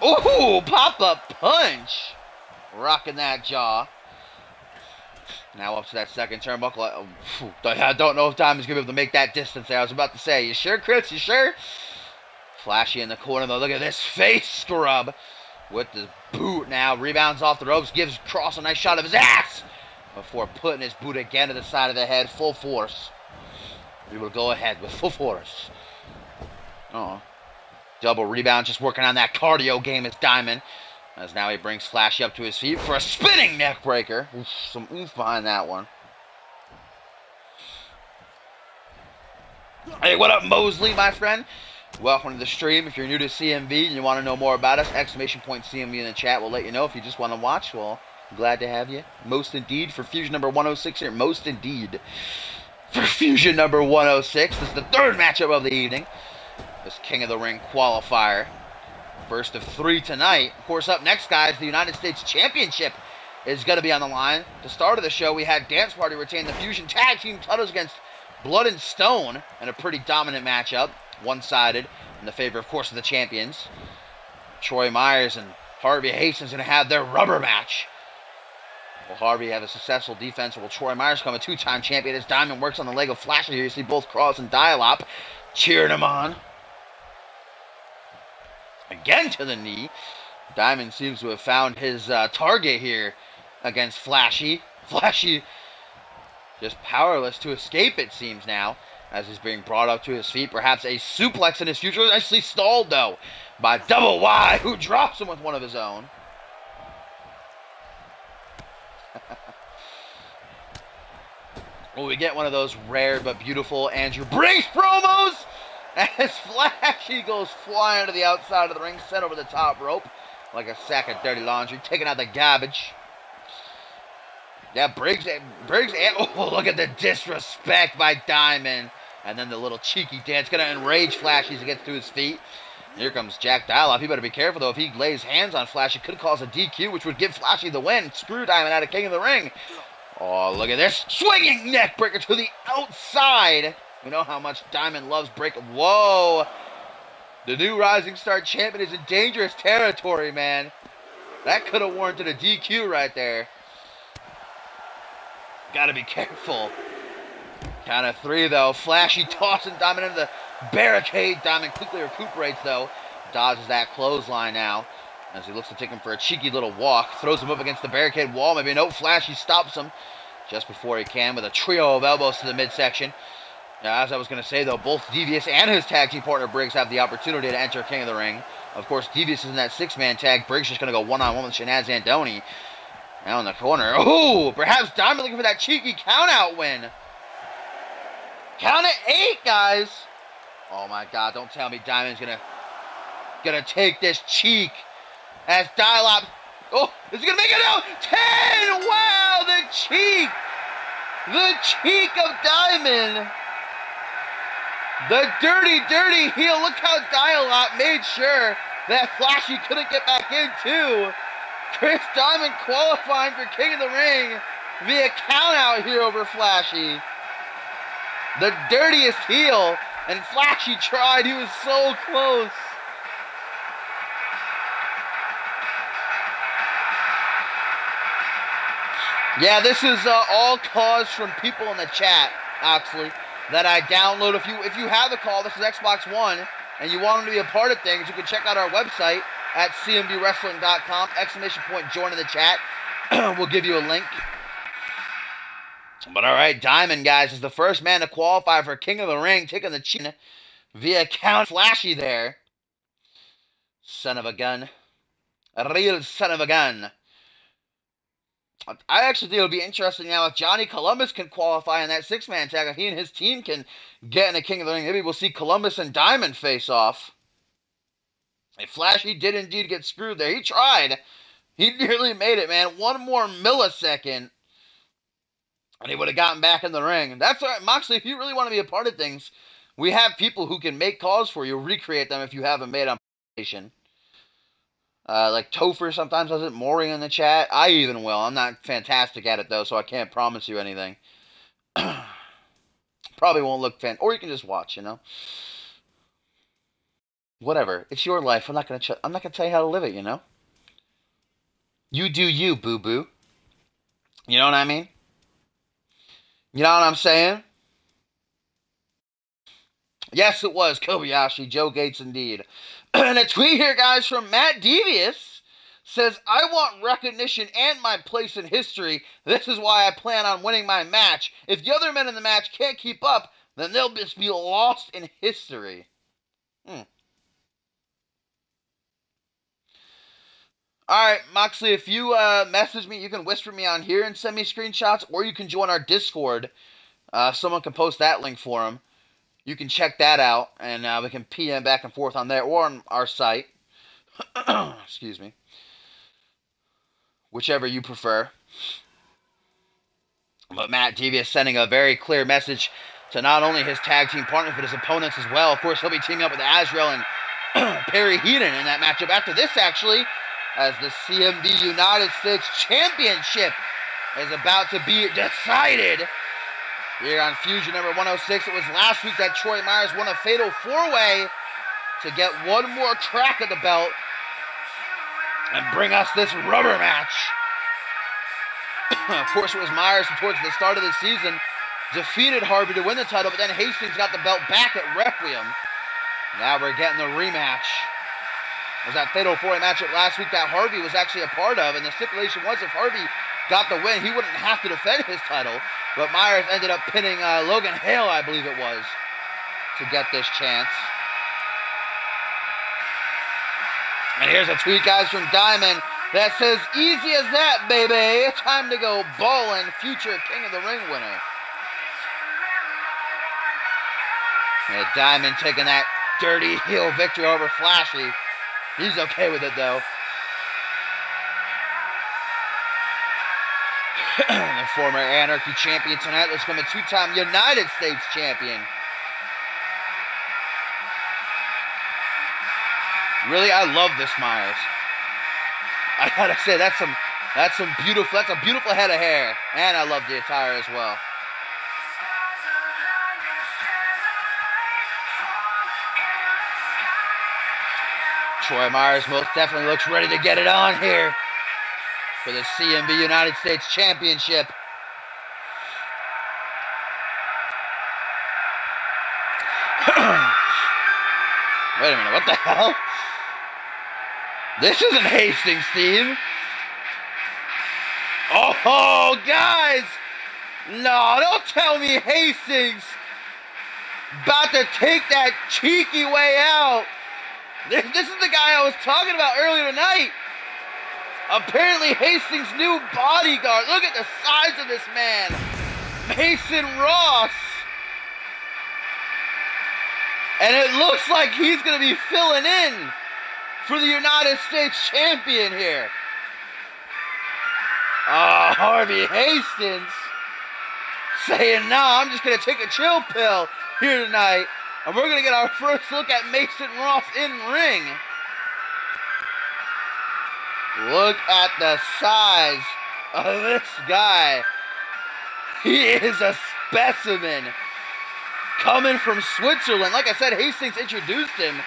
Ooh, pop-up punch. Rocking that jaw. Now up to that second turnbuckle. I don't know if Diamond's going to be able to make that distance there. I was about to say, you sure, Chris? You sure? Flashy in the corner, though. Look at this face scrub with the boot now. Rebounds off the ropes. Gives Cross a nice shot of his ass before putting his boot again to the side of the head. Full force. We will go ahead with full force. Oh. Double rebound, just working on that cardio game as Diamond. As now he brings Flashy up to his feet for a spinning neck breaker. Oof, some oof behind that one. Hey, what up, Mosley, my friend? Welcome to the stream. If you're new to CMV and you want to know more about us, exclamation point CMV in the chat will let you know. If you just want to watch, well, Glad to have you. Most indeed for Fusion number 106 here. Most indeed for Fusion number 106. This is the third matchup of the evening. This King of the Ring qualifier. First of 3 tonight. Of course, up next, guys, the United States Championship is going to be on the line. At the start of the show, we had Dance Party retain the Fusion Tag Team titles against Blood and Stone in a pretty dominant matchup. One-sided in the favor, of course, of the champions. Troy Myers and Harvey Hastings going to have their rubber match. Will Harvey have a successful defense, or will Troy Myers become a 2-time champion as Diamond works on the leg of Flasher here? You see both Cross and Dial-Up cheering him on. Again to the knee. Diamond seems to have found his target here against Flashy. Flashy just powerless to escape, it seems now, as he's being brought up to his feet. Perhaps a suplex in his future. Nicely stalled, though, by Double Y, who drops him with one of his own. Will we get one of those rare but beautiful Andrew Briggs promos? As Flashy goes flying to the outside of the ring, sent over the top rope like a sack of dirty laundry, taking out the garbage. Yeah, Briggs, oh, look at the disrespect by Diamond. And then the little cheeky dance, going to enrage Flashy as he gets to his feet. Here comes Jack Dial-Up. He better be careful, though. If he lays hands on Flashy, it could cause a DQ, which would give Flashy the win. Screw Diamond out of King of the Ring. Oh, look at this. Swinging neck breaker to the outside. We know how much Diamond loves break. Whoa. The new Rising Star champion is in dangerous territory, man. That could have warranted a DQ right there. Gotta be careful. Count of 3, though. Flashy tossing Diamond into the barricade. Diamond quickly recuperates, though. Dodges that clothesline now as he looks to take him for a cheeky little walk. Throws him up against the barricade wall. Maybe no. Flashy stops him just before he can with a trio of elbows to the midsection. Now, as I was going to say, though, both Devious and his tag team partner Briggs have the opportunity to enter King of the Ring. Of course, Devious is in that 6-man tag. Briggs just going to go one-on-one with Shanaz Zandoni. Now in the corner. Oh, perhaps Diamond looking for that cheeky count-out win. Count at 8, guys. Oh, my God. Don't tell me Diamond's gonna take this cheek as Dial-Up. Oh, is he going to make it out? 10! Wow, the cheek. The cheek of Diamond. The dirty, dirty heel. Look how Dial-Up made sure that Flashy couldn't get back in, too. Chris Diamond qualifying for King of the Ring via count-out here over Flashy. The dirtiest heel, and Flashy tried. He was so close. Yeah, this is all caused from people in the chat, Oxley, that I download. If you have a call, this is Xbox One, and you want them to be a part of things, you can check out our website at cmvwrestling.com. ! Join in the chat. We'll give you a link. But all right, Diamond, guys, is the first man to qualify for King of the Ring, taking the chin via count. Flashy there. Son of a gun. A real son of a gun. I actually think it'll be interesting now if Johnny Columbus can qualify in that 6-man tag. If he and his team can get in a King of the Ring, maybe we'll see Columbus and Diamond face off. If Flashy did indeed get screwed there, he tried. He nearly made it, man. One more millisecond, and he would have gotten back in the ring. That's all right, Moxley, if you really want to be a part of things, we have people who can make calls for you, recreate them if you haven't made on PlayStation. Like Topher sometimes does it, Maury in the chat. I even will. I'm not fantastic at it, though, so I can't promise you anything. Probably won't look or you can just watch, you know? Whatever. It's your life. I'm not gonna tell you how to live it, you know? You do you, boo-boo. You know what I mean? You know what I'm saying? Yes, it was Kobayashi. Joe Gates, indeed. And a tweet here, guys, from Matt Devious says, I want recognition and my place in history. This is why I plan on winning my match. If the other men in the match can't keep up, then they'll just be lost in history. Alright, Moxley, if you message me, you can whisper me on here and send me screenshots, or you can join our Discord. Someone can post that link for him. You can check that out, and we can PM back and forth on there or on our site. Excuse me. whichever you prefer. But Matt Devious sending a very clear message to not only his tag team partners, but his opponents as well. Of course, he'll be teaming up with Azrael and Perry Heenan in that matchup after this, actually, as the CMV United States Championship is about to be decided here on Fusion number 106. It was last week that Troy Myers won a fatal 4-way to get one more crack at the belt and bring us this rubber match. Of course, it was Myers who, towards the start of the season, defeated Harvey to win the title, but then Hastings got the belt back at Requiem. Now we're getting the rematch. It was that fatal 4-way matchup last week that Harvey was actually a part of, and the stipulation was if Harvey got the win, he wouldn't have to defend his title, but Myers ended up pinning Logan Hale, I believe it was, to get this chance. And here's a tweet, guys, from Diamond that says, "Easy as that, baby. Time to go ballin', future King of the Ring winner." Yeah, Diamond taking that dirty heel victory over Flashy. He's okay with it, though. The former Anarchy champion tonight looks like a two-time United States champion. Really, I love this Myers. I gotta say, that's a beautiful head of hair, and I love the attire as well. Troy Myers most definitely looks ready to get it on here for the CMV United States Championship. Wait a minute, what the hell? This isn't Hastings' theme. Oh, guys! No, don't tell me Hastings about to take that cheeky way out. This is the guy I was talking about earlier tonight. Apparently Hastings' new bodyguard. Look at the size of this man. Mason Ross. And it looks like he's going to be filling in for the United States champion here. Oh, Harvey Hastings saying, "Nah, I'm just going to take a chill pill here tonight. And we're going to get our first look at Mason Ross in ring." Look at the size of this guy. He is a specimen. Coming from Switzerland. Like I said, Hastings introduced him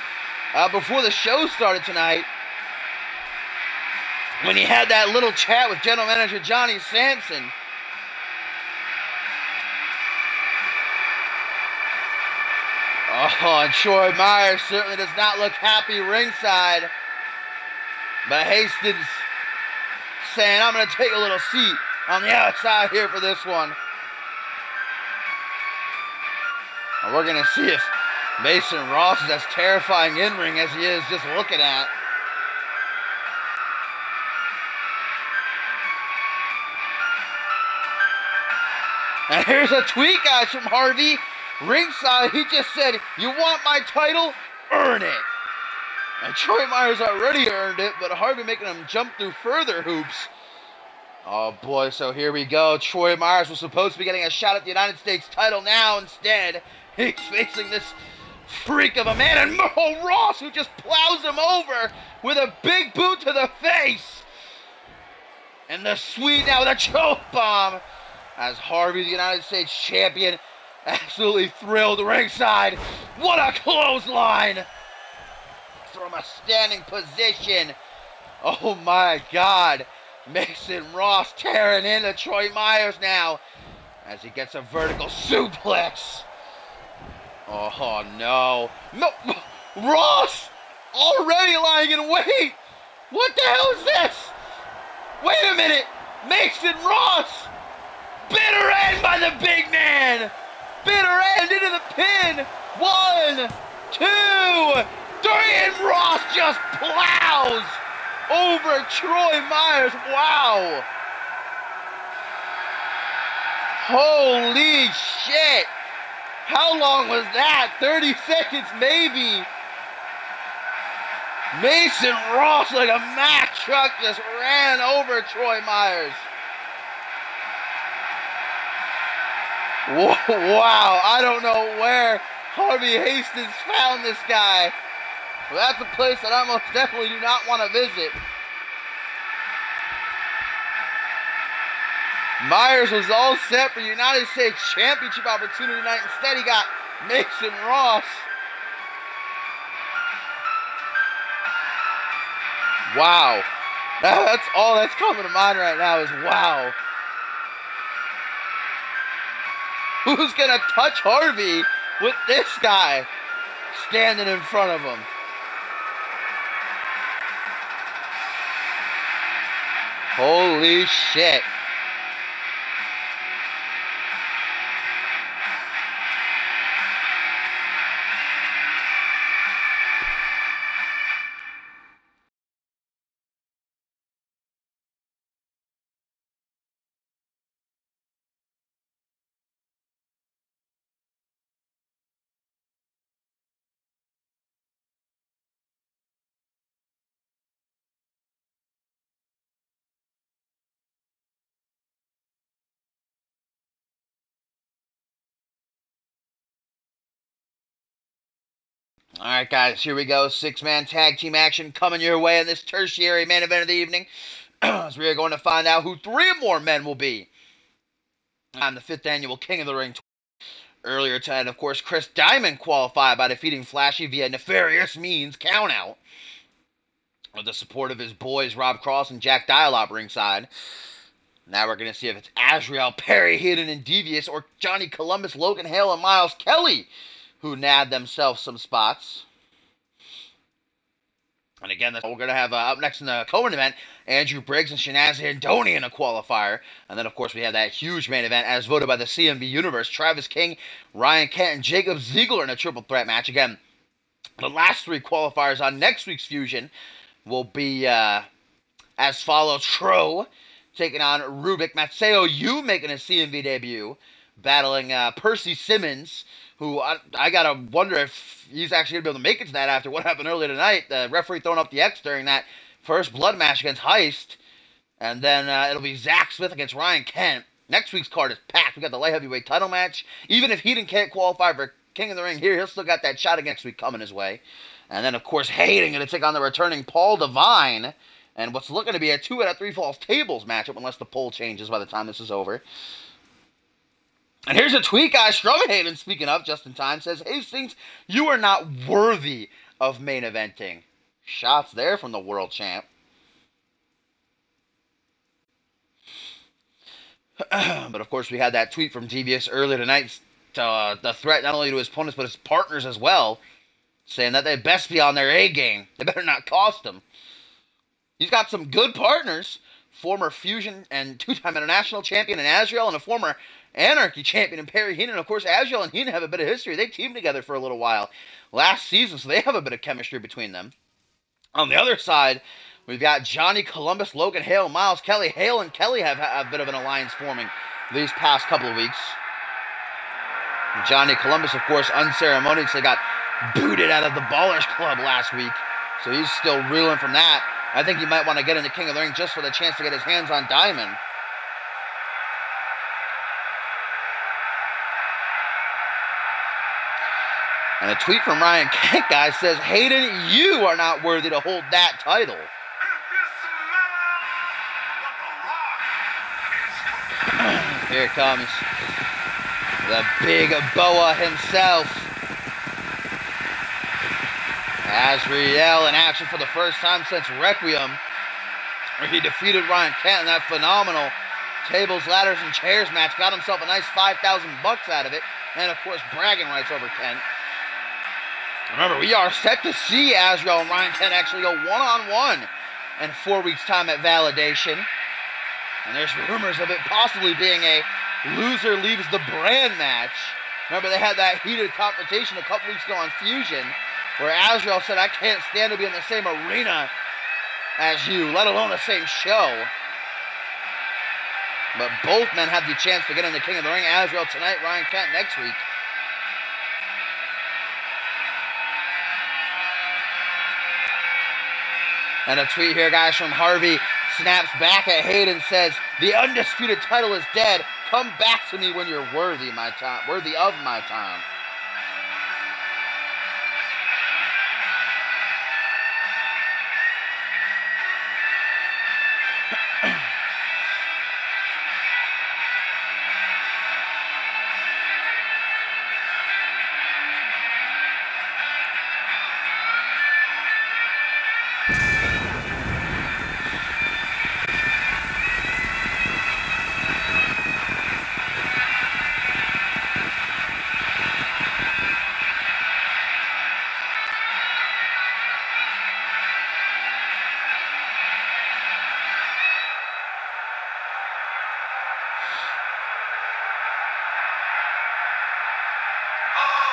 before the show started tonight, when he had that little chat with General Manager Johnny Sampson. Oh, and Troy Myers certainly does not look happy ringside. But Hastings saying, "I'm going to take a little seat on the outside here for this one." And we're going to see if Mason Ross is as terrifying in-ring as he is just looking at. And here's a tweet, guys, from Harvey. Ringside, he just said, "You want my title? Earn it." And Troy Myers already earned it, but Harvey making him jump through further hoops. Oh boy, so here we go. Troy Myers was supposed to be getting a shot at the United States title. Now instead, he's facing this freak of a man, and Merle Ross, who just plows him over with a big boot to the face. And the Swede now with a choke bomb, as Harvey, the United States champion, absolutely thrilled ringside. What a clothesline from a standing position. Oh my God. Mason Ross tearing into Troy Myers now as he gets a vertical suplex. Oh no. No, Ross already lying in wait. What the hell is this? Wait a minute. Mason Ross. Bitter end by the big man. Bitter end into the pin. 1, 2, 3, and Ross just plows over Troy Myers. Wow. Holy shit. How long was that? 30 seconds maybe. Mason Ross, like a Mack truck, just ran over Troy Myers. Wow, I don't know where Harvey Hastings found this guy. But that's a place that I most definitely do not want to visit. Myers was all set for United States Championship opportunity tonight. Instead, he got Mason Ross. Wow. That's all that's coming to mind right now is wow. Who's going to touch Harvey with this guy standing in front of him? Holy shit. Alright guys, here we go. 6-man tag team action coming your way in this tertiary main event of the evening. As we are going to find out who 3 more men will be on the 5th annual King of the Ring. Earlier tonight, of course, Chris Diamond qualified by defeating Flashy via nefarious means countout. With the support of his boys Rob Cross and Jack Dialop ringside. Now we're going to see if it's Azrael, Perry, Hidden, and Devious, or Johnny Columbus, Logan Hale, and Miles Kelly who nabbed themselves some spots. And again, that's what we're going to have up next in the co-main event, Andrew Briggs and Shanaz Andoni in a qualifier. And then, of course, we have that huge main event, as voted by the CMV Universe, Travis King, Ryan Kent, and Jacob Ziegler in a triple threat match. Again, the last 3 qualifiers on next week's Fusion will be as follows. Tro taking on Rubik. Matseo Yu making a CMV debut, battling Percy Simmons, who I gotta wonder if he's actually gonna be able to make it to that after what happened earlier tonight. The referee throwing up the X during that first blood match against Heist. And then it'll be Zach Smith against Ryan Kent. Next week's card is packed. We got the light heavyweight title match. Even if Heaton can't qualify for King of the Ring here, he'll still got that shot against week coming his way. And then, of course, Hayden going to take on the returning Paul Devine. And what's looking to be a 2 out of 3 falls tables matchup, unless the poll changes by the time this is over. And here's a tweet, guys. Strowman Hayden, speaking of, just in time, says, Hastings, you are not worthy of main eventing. Shots there from the world champ. But, of course, we had that tweet from Devious earlier tonight. The threat not only to his opponents, but his partners as well. Saying that they best be on their A game. They better not cost him. He's got some good partners. Former Fusion and 2-time international champion in Azrael, and a former Anarchy champion in Perry Heenan. Of course, Azrael and Heenan have a bit of history. They teamed together for a little while last season, so they have a bit of chemistry between them. On the other side, we've got Johnny Columbus, Logan Hale, Miles Kelly. Hale and Kelly have a bit of an alliance forming these past couple of weeks. Johnny Columbus, of course, unceremoniously got booted out of the Ballers Club last week, so he's still reeling from that. I think he might want to get into King of the Ring just for the chance to get his hands on Diamond. And a tweet from Ryan Kent, guys, says, Hayden, you are not worthy to hold that title. Here comes the big boa himself. Azrael in action for the first time since Requiem, where he defeated Ryan Kent in that phenomenal tables, ladders, and chairs match. Got himself a nice $5,000 out of it. And, of course, bragging rights over Kent. Remember, we are set to see Azrael and Ryan Kent actually go one-on-one in 4 weeks' time at Validation. And there's rumors of it possibly being a loser leaves the brand match. Remember, they had that heated confrontation a couple weeks ago on Fusion, where Azrael said, I can't stand to be in the same arena as you, let alone the same show. But both men have the chance to get in the King of the Ring. Azrael tonight, Ryan Kent next week. And a tweet here, guys, from Harvey. Snaps back at Hayden, says, "The undisputed title is dead. Come back to me when you're worthy of my time."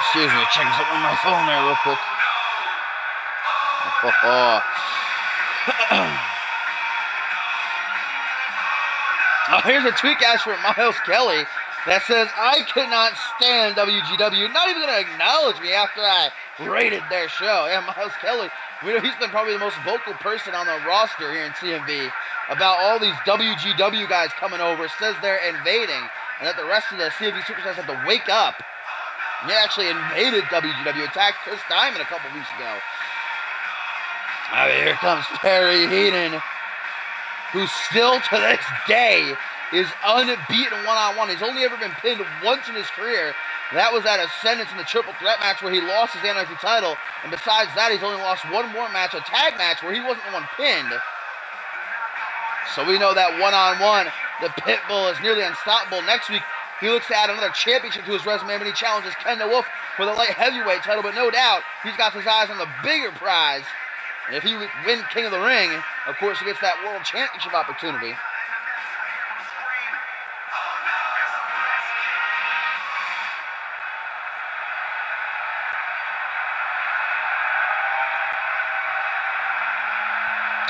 Excuse me, checking something on my phone there real quick. Oh, here's a tweet, guys, from Miles Kelly that says, "I cannot stand WGW. Not even going to acknowledge me after I rated their show." Yeah, Miles Kelly, we know he's been probably the most vocal person on the roster here in CMV about all these WGW guys coming over. Says they're invading and that the rest of the CMV superstars have to wake up. He actually invaded WGW, attacked Chris Diamond a couple weeks ago. Here comes Perry Heenan, who still to this day is unbeaten one-on-one. He's only ever been pinned once in his career. That was at Ascendance in the triple threat match where he lost his NXT title. And besides that, he's only lost one more match, a tag match, where he wasn't the one pinned. So we know that one-on-one, the Pitbull is nearly unstoppable. Next week, he looks to add another championship to his resume when he challenges Ken the Wolf for the light heavyweight title. But no doubt, he's got his eyes on the bigger prize. And if he wins King of the Ring, of course, he gets that World Championship opportunity.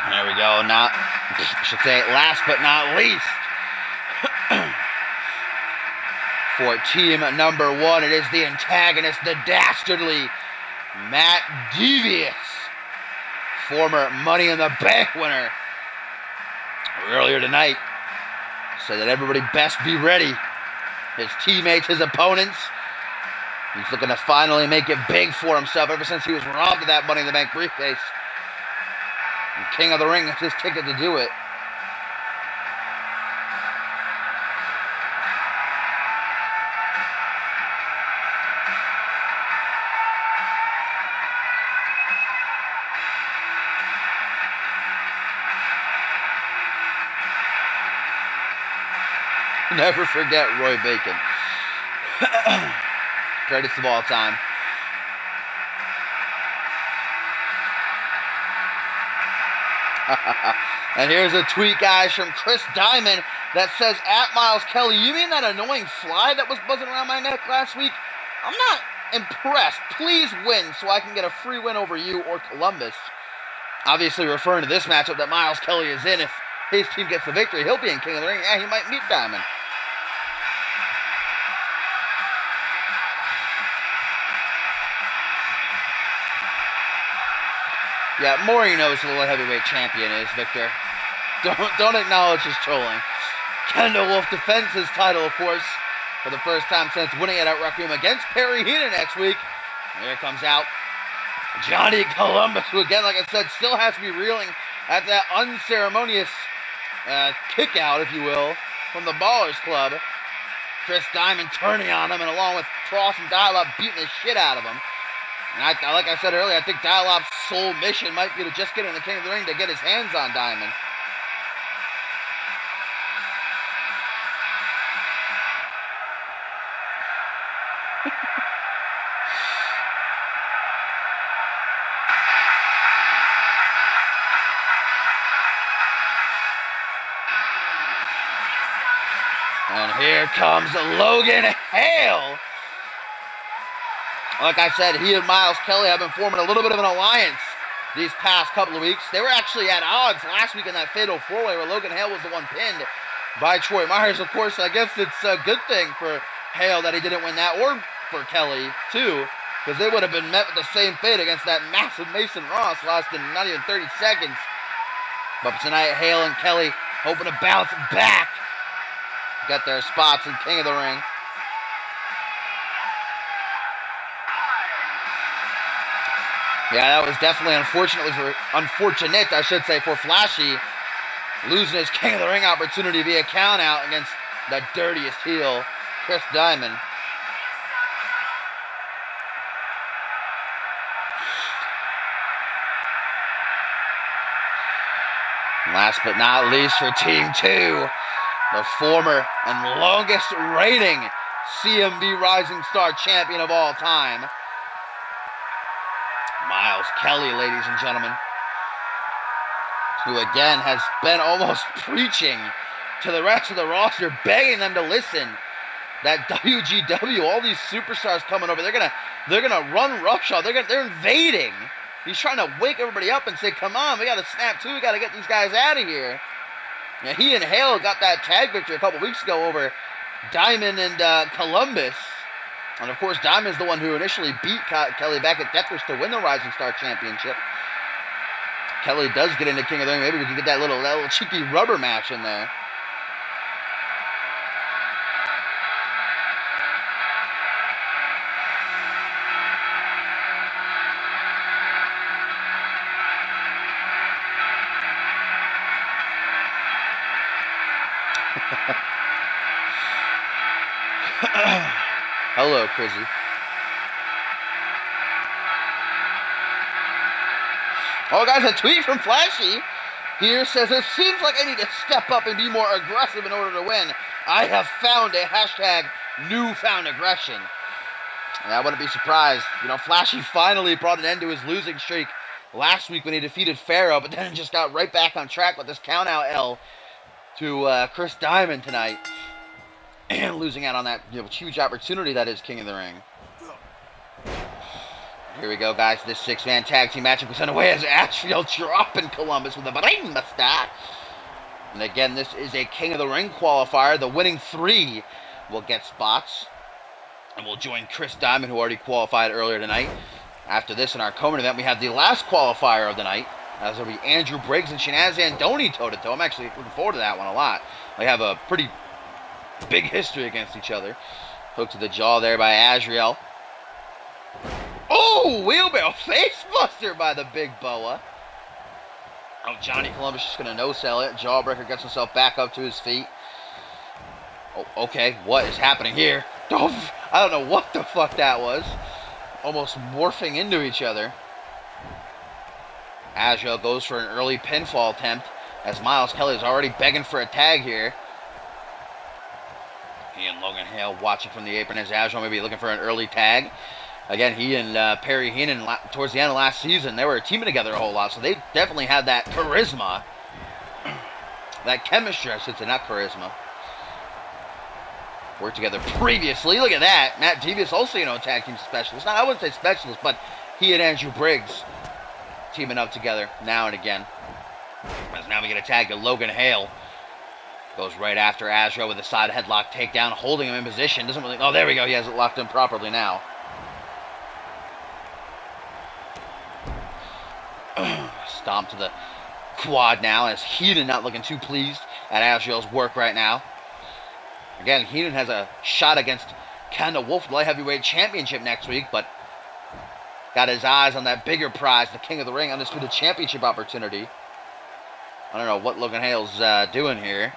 And there we go. Now, I should say, last but not least, for team number one, it is the antagonist, the dastardly Matt Devious, former Money in the Bank winner, earlier tonight, said that everybody best be ready. His teammates, his opponents. He's looking to finally make it big for himself ever since he was robbed of that Money in the Bank briefcase. And King of the Ring has his ticket to do it. Never forget Roy Bacon. Greatest of all time. And here's a tweet, guys, from Chris Diamond that says, "At Miles Kelly, you mean that annoying fly that was buzzing around my neck last week? I'm not impressed. Please win so I can get a free win over you or Columbus." Obviously referring to this matchup that Miles Kelly is in. If his team gets the victory, he'll be in King of the Ring. Yeah, he might meet Diamond. Yeah, Maury knows who the light heavyweight champion is, Victor. Don't acknowledge his trolling. Kendall Wolf defends his title, of course, for the first time since winning it at Requiem against Perry Heenan next week. And here comes out Johnny Columbus, who again, like I said, still has to be reeling at that unceremonious kick out, if you will, from the Ballers Club. Chris Diamond turning on him, and along with Cross and Dial-Up beating the shit out of him. And like I said earlier, I think Dial-Up's sole mission might be to just get in the King of the Ring to get his hands on Diamond. And here comes Logan Hale. Like I said, he and Miles Kelly have been forming a little bit of an alliance these past couple of weeks. They were actually at odds last week in that fatal four-way where Logan Hale was the one pinned by Troy Myers. Of course, I guess it's a good thing for Hale that he didn't win that, or for Kelly, too, because they would have been met with the same fate against that massive Mason Ross, lasting not even 30 seconds. But tonight, Hale and Kelly hoping to bounce back. Get their spots in King of the Ring. Yeah, that was definitely unfortunate, I should say, for Flashy. Losing his King of the Ring opportunity via count out against the dirtiest heel, Chris Diamond. Last but not least for Team 2, the former and longest reigning CMV Rising Star champion of all time, Miles Kelly, ladies and gentlemen, who again has been almost preaching to the rest of the roster, begging them to listen. That WGW, all these superstars coming over, they're gonna run roughshod. They're invading. He's trying to wake everybody up and say, "Come on, we gotta snap too. We gotta get these guys out of here." Now, he and Hale got that tag victory a couple weeks ago over Diamond and Columbus. And of course, Diamond's the one who initially beat Kelly back at Deathwish to win the Rising Star Championship. Kelly does get into King of the Ring. Maybe we can get that little cheeky rubber match in there. Hello, Chrissy. Oh, guys, a tweet from Flashy here says, "It seems like I need to step up and be more aggressive in order to win. I have found a hashtag newfound aggression." And I wouldn't be surprised. You know, Flashy finally brought an end to his losing streak last week when he defeated Pharaoh, but then just got right back on track with this count-out L to Chris Diamond tonight. And losing out on that huge opportunity that is King of the Ring. Here we go, guys. This six-man tag team matchup was underway as Ashfield dropping Columbus with a brain mustache. And again, this is a King of the Ring qualifier. The winning 3 will get spots. And will join Chris Diamond, who already qualified earlier tonight. After this, in our co-main event, we have the last qualifier of the night. As it'll be Andrew Briggs and Shanaz Andoni toe-to-toe. I'm actually looking forward to that one a lot. They have a pretty big history against each other. Hook to the jaw there by Azrael. Oh, wheelbarrow facebuster by the big Boa. Oh, Johnny Columbus just going to no-sell it. Jawbreaker gets himself back up to his feet. Oh, okay, what is happening here? Oh, I don't know what the fuck that was. Almost morphing into each other. Azrael goes for an early pinfall attempt as Miles Kelly is already begging for a tag here. He and Logan Hale watching from the apron as Azrael may be looking for an early tag. Again, he and Perry Heenan, towards the end of last season, they were teaming together a whole lot, so they definitely had that charisma. That chemistry, I should say, not charisma. Worked together previously. Look at that. Matt Devious also, tag team specialist. Now, I wouldn't say specialist, but he and Andrew Briggs teaming up together now and again. As now we get a tag to Logan Hale. Goes right after Azrael with a side headlock takedown, holding him in position. Doesn't really... Oh, there we go. He has it locked in properly now. Stomp to the quad now as Heenan not looking too pleased at Azrael's work right now. Again, Heenan has a shot against Kendall Wolf for the light heavyweight championship next week, but got his eyes on that bigger prize, the King of the Ring Undisputed Championship opportunity. I don't know what Logan Hale's doing here.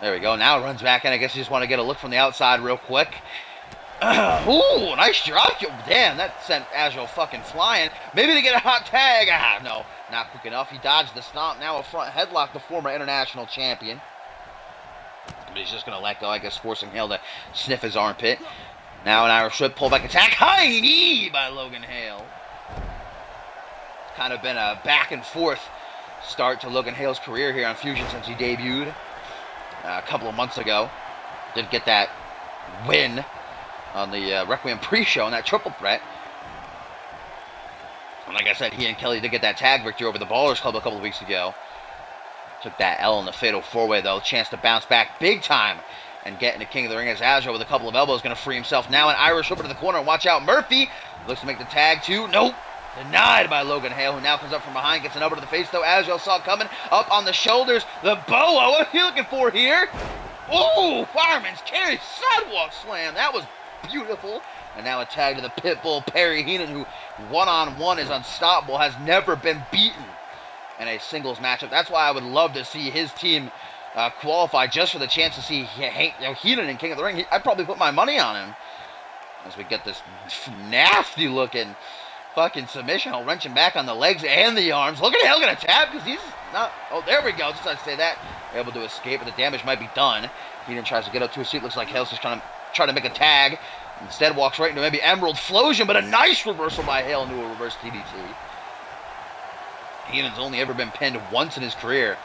There we go. Now it runs back in. I guess he just want to get a look from the outside real quick. Ooh, nice drop kick. Damn, that sent Azrael fucking flying. Maybe to get a hot tag. Ah, no, not quick enough. He dodged the stomp. Now a front headlock, the former international champion. But he's just going to let go, I guess, forcing Hale to sniff his armpit. Now an Irish whip, pullback attack. High knee by Logan Hale. Kind of been a back and forth start to Logan Hale's career here on Fusion since he debuted a couple of months ago. Did get that win on the Requiem pre-show in that triple threat. And like I said, he and Kelly did get that tag victory over the Ballers Club a couple of weeks ago. Took that L in the Fatal 4-Way, though. Chance to bounce back big time and get into King of the Ring as Azrael with a couple of elbows going to free himself. Now an Irish whip into the corner. Watch out, Murphy. Looks to make the tag, too. Nope. Denied by Logan Hale, who now comes up from behind, gets an elbow to the face, though. Azrael saw it coming, up on the shoulders. The boa, what are you looking for here? Oh, Fireman's Carry, sidewalk slam. That was beautiful. And now a tag to the Pitbull, Perry Heenan, who one-on-one is unstoppable, has never been beaten in a singles matchup. That's why I would love to see his team qualify, just for the chance to see Heenan in King of the Ring. I'd probably put my money on him. As we get this nasty-looking fucking submission. I'll wrench him back on the legs and the arms. Look at Hale gonna tap, because he's not... Oh, there we go. Just as I say that, able to escape, but the damage might be done. Heenan tries to get up to his feet. Looks like Hale's just trying to make a tag. Instead walks right into maybe Emerald Flosion, but a nice reversal by Hale into a reverse DDT. Heenan's only ever been pinned once in his career.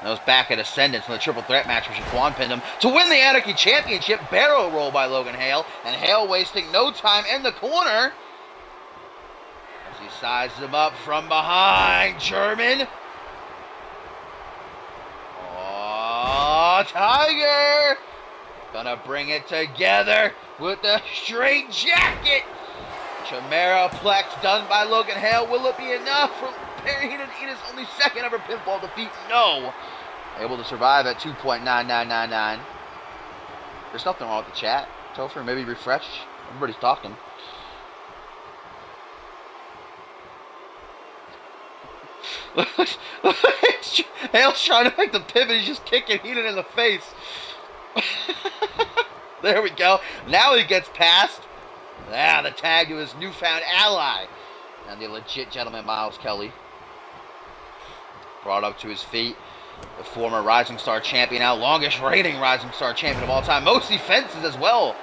That was back at Ascendance in the triple threat match where Shaquan pinned him to win the Anarchy Championship. Barrel roll by Logan Hale, and Hale wasting no time in the corner as he sizes him up from behind. German. Oh, Tiger. Gonna bring it together with the straight jacket. Chimera Plex done by Logan Hale. Will it be enough for Perry Heenan to eat his only second ever pinfall defeat? No. Able to survive at 2.9999. There's nothing wrong with the chat. Topher, maybe refresh. Everybody's talking. Hale's trying to make the pivot. He's just kicking Heenan in the face. There we go. Now he gets past. The tag to his newfound ally. And the legit gentleman, Miles Kelly. Brought up to his feet. The former Rising Star champion, now longest reigning Rising Star champion of all time. Most defenses as well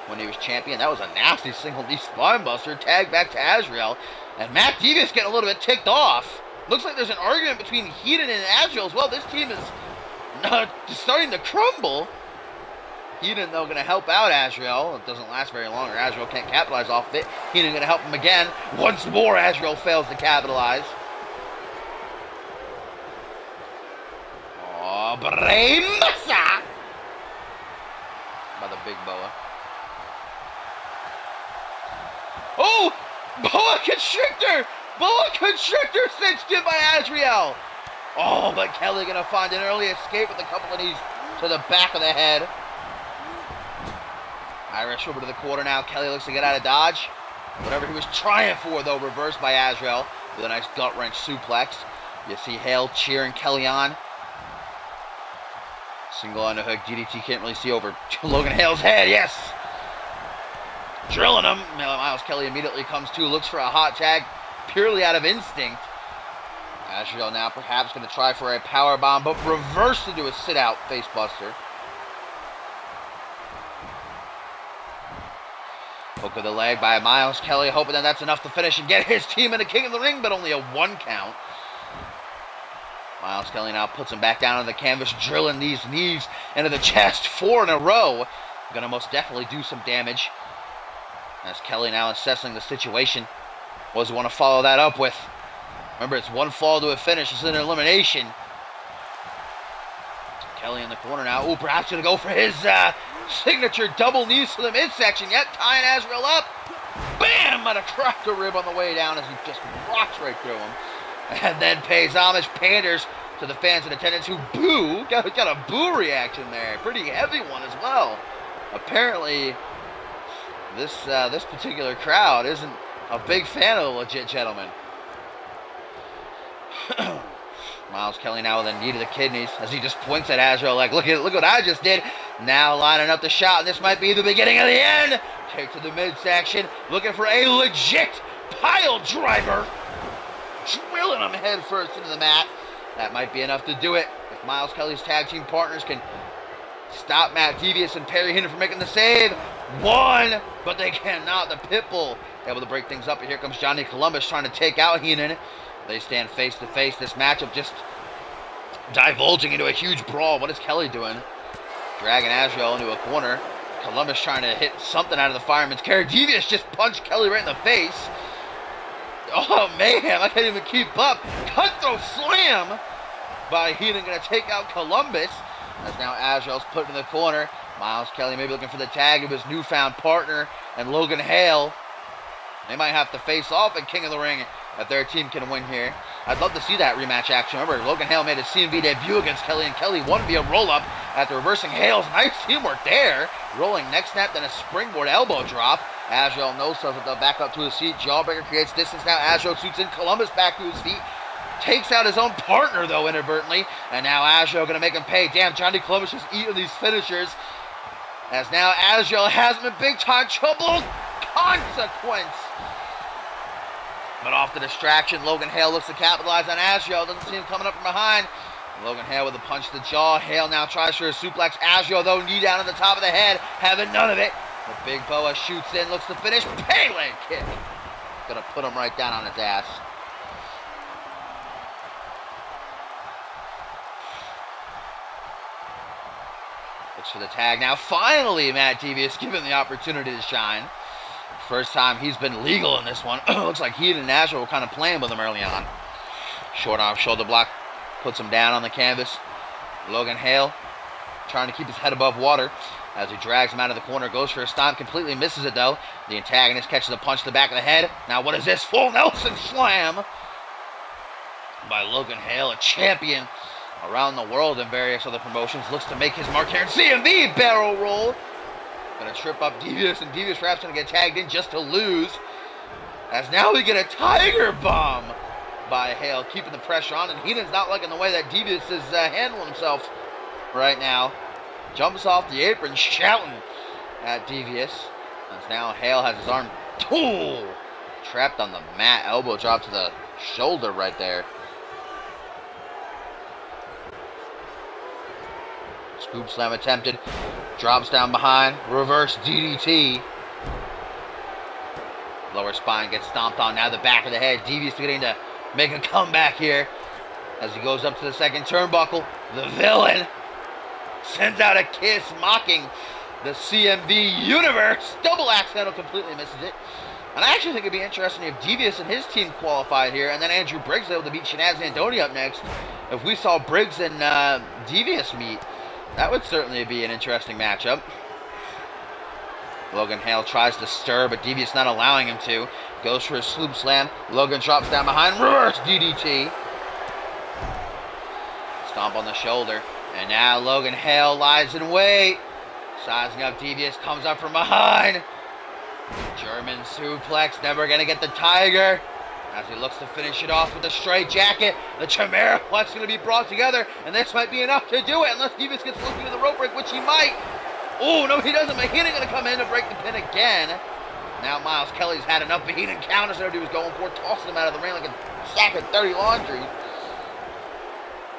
when he was champion. That was a nasty single knee spine buster. Tag back to Azrael. And Matt Devious getting a little bit ticked off. Looks like there's an argument between Heenan and Azrael as well. This team is starting to crumble. Heenan, though, going to help out Azrael. It doesn't last very long, or Azrael can't capitalize off it. Heenan going to help him again. Once more, Azrael fails to capitalize. Oh, Bremasa! By the big boa. Oh! Boa Constrictor! Boa Constrictor cinched in by Azrael! Oh, but Kelly going to find an early escape with a couple of knees to the back of the head. Irish over to the quarter now. Kelly looks to get out of dodge. Whatever he was trying for, though, reversed by Azrael with a nice gut-wrench suplex. You see Hale cheering Kelly on. Single underhook DDT, can't really see over Logan Hale's head. Yes! Drilling him. Miles Kelly immediately comes to, looks for a hot tag purely out of instinct. Azrael now perhaps going to try for a power bomb, but reversed into a sit-out facebuster. Hook of the leg by Miles Kelly, hoping that that's enough to finish and get his team into King of the Ring, but only a 1 count. Miles Kelly now puts him back down on the canvas, drilling these knees into the chest 4 in a row. Gonna most definitely do some damage. As Kelly now assessing the situation. What does he want to follow that up with? Remember, it's 1 fall to a finish. It's an elimination. Kelly in the corner now. Ooh, perhaps gonna go for his signature double knees to the midsection. Yet tying Azrael up. Bam! Might have cracked a rib on the way down as he just rocks right through him. And then pays homage, panders to the fans in attendance who boo. Got a boo reaction there. Pretty heavy one as well. Apparently, this particular crowd isn't a big fan of the legit gentleman. Miles Kelly now with a knee to the kidneys as he just points at Azrael like, look what I just did. Now lining up the shot, and this might be the beginning of the end. Kick to the midsection, looking for a legit pile driver. Drilling him head first into the mat. That might be enough to do it. If Miles Kelly's tag team partners can stop Matt Devious and Perry Heenan from making the save. 1, but they cannot. The Pitbull able to break things up. And here comes Johnny Columbus trying to take out Heenan. They stand face to face. This matchup just divulging into a huge brawl. What is Kelly doing? Dragging Azrael into a corner. Columbus trying to hit something out of the fireman's carry. Devious just punched Kelly right in the face. Oh, man, I can't even keep up. Cutthroat slam by Heenan, going to take out Columbus. As now Azrael's put in the corner. Miles Kelly maybe looking for the tag of his newfound partner and Logan Hale. They might have to face off at King of the Ring if their team can win here. I'd love to see that rematch action. Remember, Logan Hale made his CMV debut against Kelly, and Kelly won via roll-up after reversing Hale's nice teamwork there. Rolling neck snap, then a springboard elbow drop. Azrael no-sells it though, back up to his feet. Jawbreaker creates distance now. Azrael shoots in. Columbus back to his feet. Takes out his own partner though inadvertently. And now Azrael gonna make him pay. Damn, Johnny Columbus just eating these finishers. As now Azrael has him in big time trouble. Consequence. But off the distraction, Logan Hale looks to capitalize on Azrael. Doesn't see him coming up from behind. Logan Hale with a punch to the jaw. Hale now tries for a suplex. Azrael, though, knee down on the top of the head. Having none of it. The big boa shoots in, looks to finish. Pele kick. Gonna put him right down on his ass. Looks for the tag now. Finally, Matt Devious given the opportunity to shine. First time he's been legal in this one. Looks like he and Azrael were kind of playing with him early on. Short arm shoulder block puts him down on the canvas. Logan Hale trying to keep his head above water as he drags him out of the corner. Goes for a stomp, completely misses it though. The antagonist catches a punch to the back of the head. Now what is this? Full Nelson slam by Logan Hale, a champion around the world in various other promotions. Looks to make his mark here in CMV. Barrel roll. Gonna trip up Devious, and Devious perhaps gonna get tagged in just to lose. As now we get a Tiger Bomb by Hale, keeping the pressure on, and Heenan's not liking the way that Devious is handling himself right now. Jumps off the apron, shouting at Devious. As now Hale has his arm trapped on the mat. Elbow drop to the shoulder right there. Scoop slam attempted. Drops down behind. Reverse DDT. Lower spine gets stomped on. Now the back of the head. Devious beginning to make a comeback here. As he goes up to the second turnbuckle. The villain sends out a kiss mocking the CMV universe. Double axe handle, completely misses it. And I actually think it'd be interesting if Devious and his team qualified here, and then Andrew Briggs able to beat Shanaz Andoni up next. If we saw Briggs and Devious meet, that would certainly be an interesting matchup. Logan Hale tries to stir, but Devious not allowing him to. Goes for a sloop slam. Logan drops down behind. Reverse DDT. Stomp on the shoulder. And now Logan Hale lies in wait. Sizing up Devious. Comes up from behind. German suplex. Never going to get the Tiger. As he looks to finish it off with a straight jacket. The Chimera Plex going to be brought together. And this might be enough to do it. Unless Devious gets looked into the rope break, which he might. Oh, no, he doesn't. But Heenan going to come in to break the pin again. Now Miles Kelly's had enough. But Heenan counters what he was going for. Tossing him out of the ring like a sack of dirty laundry.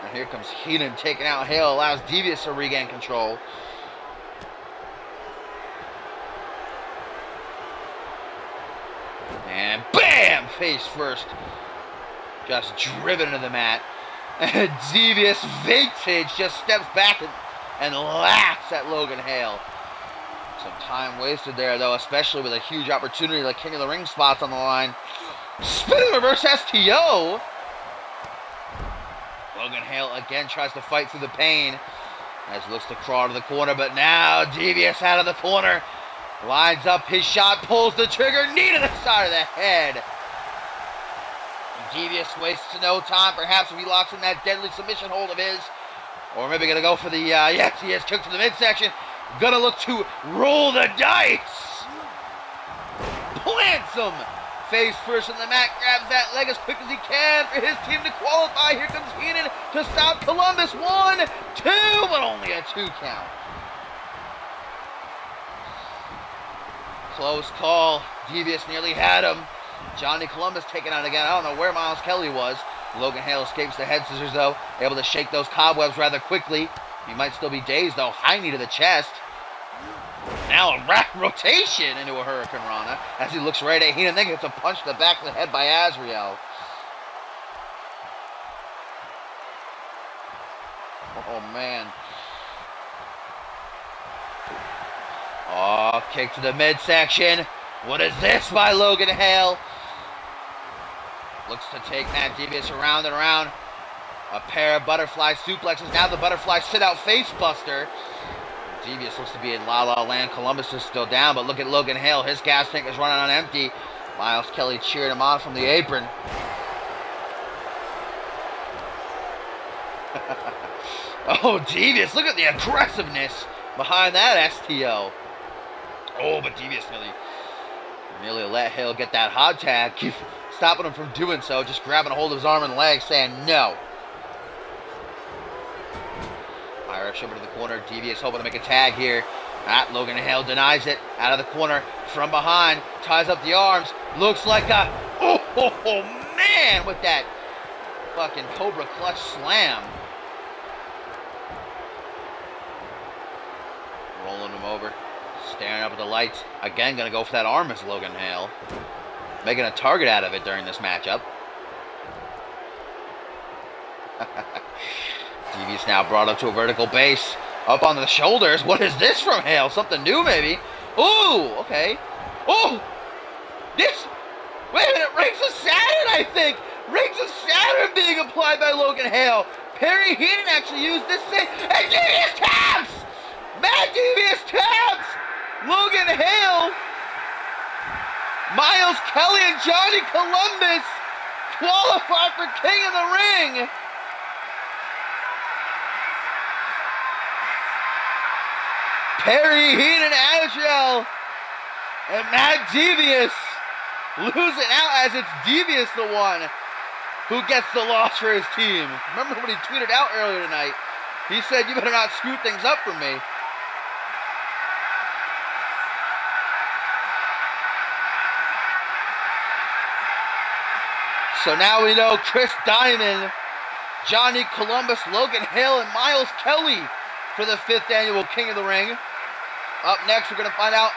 And here comes Heenan taking out Hale. Allows Devious to regain control. And bam! Face first. Just driven into the mat. And Devious vintage just steps back and laughs at Logan Hale. Some time wasted there, though, especially with a huge opportunity like King of the Ring spots on the line. Spinning reverse STO. Logan Hale again tries to fight through the pain as he looks to crawl to the corner, but now Devious out of the corner. Lines up his shot, pulls the trigger, knee to the side of the head. Devious wastes no time, perhaps if he locks in that deadly submission hold of his. Or maybe gonna go for the, yes, he has kicked to the midsection. Gonna look to roll the dice. Plants him. Face first in the mat, grabs that leg as quick as he can for his team to qualify. Here comes Heenan to stop Columbus. 1, 2, but only a 2 count. Close call. Devious nearly had him. Johnny Columbus taken out again. I don't know where Miles Kelly was. Logan Hale escapes the head scissors, though. Able to shake those cobwebs rather quickly. He might still be dazed, though. High knee to the chest. Now a rack rotation into a Hurricane Rana as he looks right at Heenan. Then gets a punch to the back of the head by Azrael. Oh, man. Oh, kick to the midsection. What is this by Logan Hale? Looks to take Matt Devious around and around. A pair of butterfly suplexes. Now the butterfly sit-out face buster. Devious looks to be in La La Land. Columbus is still down, but look at Logan Hale. His gas tank is running on empty. Miles Kelly cheering him on from the apron. Oh, Devious, look at the aggressiveness behind that STO. Oh, but Devious nearly let Hale get that hot tag. Keep stopping him from doing so, just grabbing a hold of his arm and leg, saying no. Irish over to the corner. Devious hoping to make a tag here. Logan Hale denies it. Out of the corner, from behind, ties up the arms. Looks like a... Oh, man, with that fucking Cobra Clutch slam. Rolling him over. Staring up at the lights. Again, going to go for that arm as Logan Hale. Making a target out of it during this matchup. Devious now brought up to a vertical base. Up on the shoulders. What is this from Hale? Something new, maybe? Ooh, okay. Oh! This... Wait a minute, Rings of Saturn, I think! Rings of Saturn being applied by Logan Hale. Perry Heenan actually used this thing. And Devious taps! Mad Devious taps! Logan Hale, Miles Kelly, and Johnny Columbus qualify for King of the Ring. Perry Heenan, Agile, and Mad Devious losing out as it's Devious the one who gets the loss for his team. Remember when he tweeted out earlier tonight? He said, "You better not screw things up for me." So now we know Chris Diamond, Johnny Columbus, Logan Hale, and Miles Kelly for the 5th annual King of the Ring. Up next, we're going to find out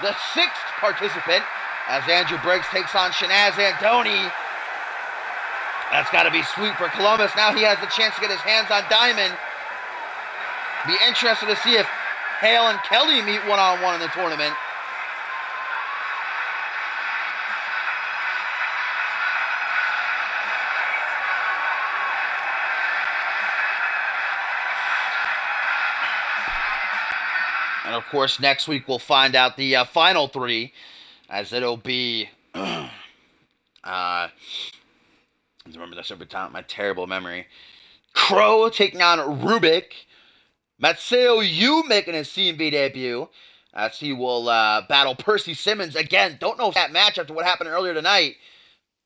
the 6th participant as Andrew Briggs takes on Shanaz Andoni. That's got to be sweet for Columbus. Now he has the chance to get his hands on Diamond. Be interested to see if Hale and Kelly meet one-on-one in the tournament. And of course, next week we'll find out the final 3, as it'll be, remember this every time, my terrible memory. Crow taking on Rubik. Matseo Yu making his CMV debut, as he will battle Percy Simmons again. Don't know if that match after what happened earlier tonight.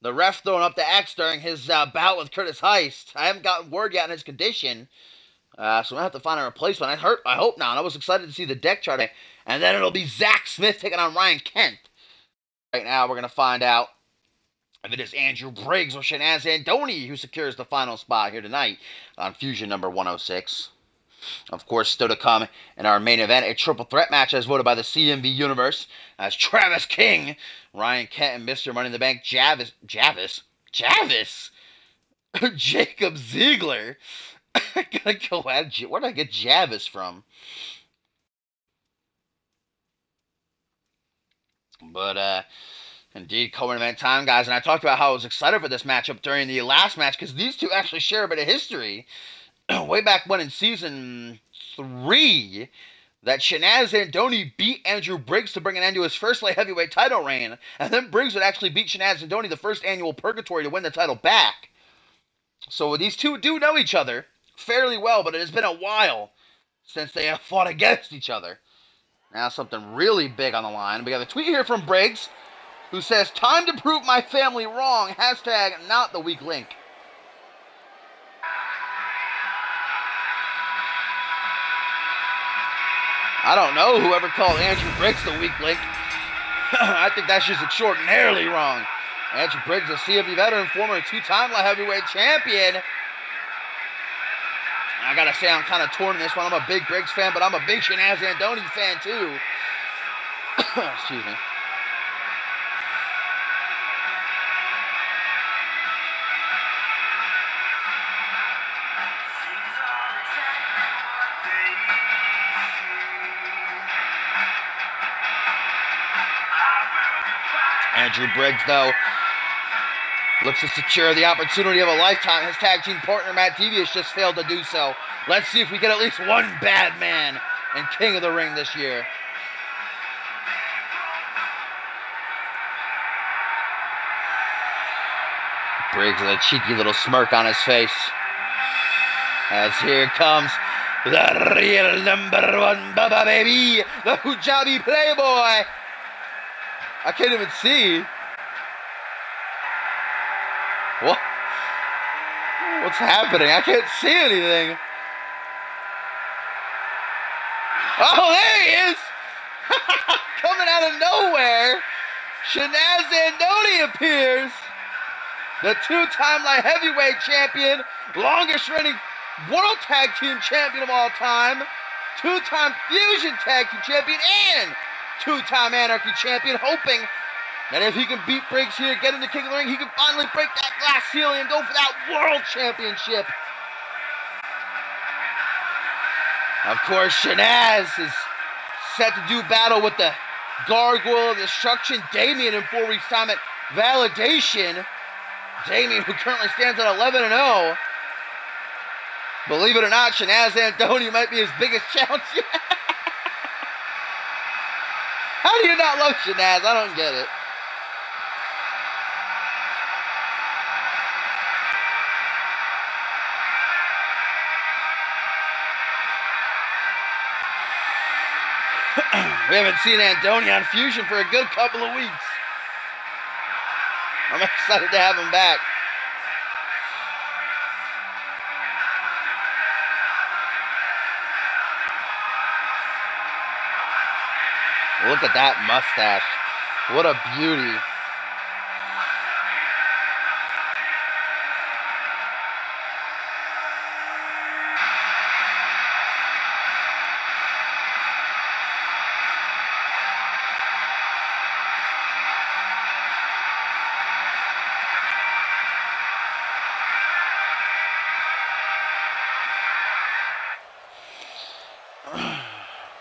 The ref throwing up the X during his bout with Curtis Heist. I haven't gotten word yet on his condition. So I'm going to have to find a replacement. I hope not. I was excited to see the deck chart. And then it'll be Zach Smith taking on Ryan Kent. Right now, we're going to find out if it is Andrew Briggs or Shanaz Andoni who secures the final spot here tonight on Fusion number 106. Of course, still to come in our main event, a triple threat match as voted by the CMV Universe as Travis King, Ryan Kent, and Mr. Money in the Bank Javis, Jacob Ziegler. I gotta go at where did I get Javis from? But indeed, co-event time, guys, and I talked about how I was excited for this matchup during the last match because these two actually share a bit of history. Way back when in season 3, that Shanaz Andoni beat Andrew Briggs to bring an end to his first light heavyweight title reign, and then Briggs would actually beat Shanaz Andoni the first annual Purgatory to win the title back. So these two do know each other fairly well, but it has been a while since they have fought against each other. Now something really big on the line. We got a tweet here from Briggs, who says, "Time to prove my family wrong. Hashtag not the weak link." I don't know whoever called Andrew Briggs the weak link. I think that's just extraordinarily wrong. Andrew Briggs, a CMV veteran, former 2-time light heavyweight champion. I gotta say, I'm kind of torn in this one. I'm a big Briggs fan, but I'm a big Shanaz Andoni fan too. Excuse me. Andrew Briggs, though, looks to secure the opportunity of a lifetime. His tag team partner, Matt Devious, just failed to do so. Let's see if we get at least one bad man in King of the Ring this year. Briggs with a cheeky little smirk on his face. As here comes the real #1 Bubba baby, the Punjabi playboy. I can't even see. What? What's happening? I can't see anything. Oh, there he is! Coming out of nowhere, Shanaz Zandoni appears. The two-time light heavyweight champion, longest reigning World Tag Team Champion of all time, two-time Fusion Tag Team Champion, and two-time Anarchy Champion, hoping that if he can beat Briggs here, get in the King of the Ring, he can finally break that glass ceiling and go for that World Championship. Of course, Shanaz is set to do battle with the Gargoyle of Destruction, Damien, in 4 weeks' time at Validation. Damien, who currently stands at 11-0. Believe it or not, Shanaz Zandoni might be his biggest challenge yet. How do you not love Shanaz? I don't get it. We haven't seen Andoni on Fusion for a good couple of weeks. I'm excited to have him back. Look at that mustache. What a beauty.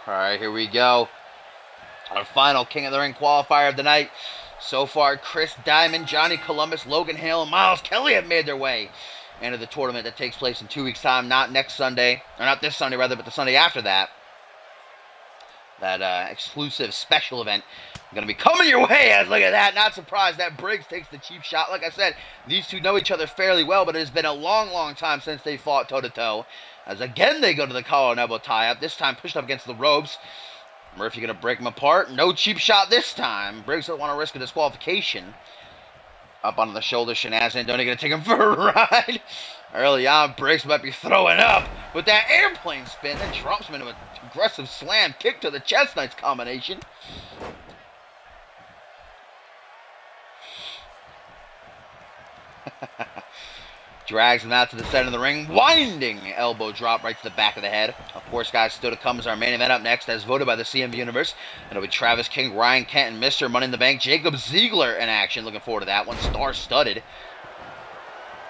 All right, here we go. Our final King of the Ring qualifier of the night. So far, Chris Diamond, Johnny Columbus, Logan Hale, and Miles Kelly have made their way into the tournament that takes place in 2 weeks' time. Not next Sunday, or not this Sunday rather, but the Sunday after that. That exclusive special event going to be coming your way. As look at that, not surprised that Briggs takes the cheap shot. Like I said, these two know each other fairly well, but it has been a long, long time since they fought toe-to-toe. As again, they go to the collar and elbow tie-up, this time pushed up against the ropes. Murphy going to break him apart. No cheap shot this time. Briggs doesn't want to risk a disqualification. Up onto the shoulder, Shanaz Zandoni going to take him for a ride. Early on, Briggs might be throwing up with that airplane spin. Then drops him into an aggressive slam kick to the chest. Nice combination. Drags him out to the center of the ring. Winding elbow drop right to the back of the head. Of course, guys, still to come is our main event up next, as voted by the CMV Universe. It'll be Travis King, Ryan Kent, and Mr. Money in the Bank, Jacob Ziegler in action. Looking forward to that one. Star-studded.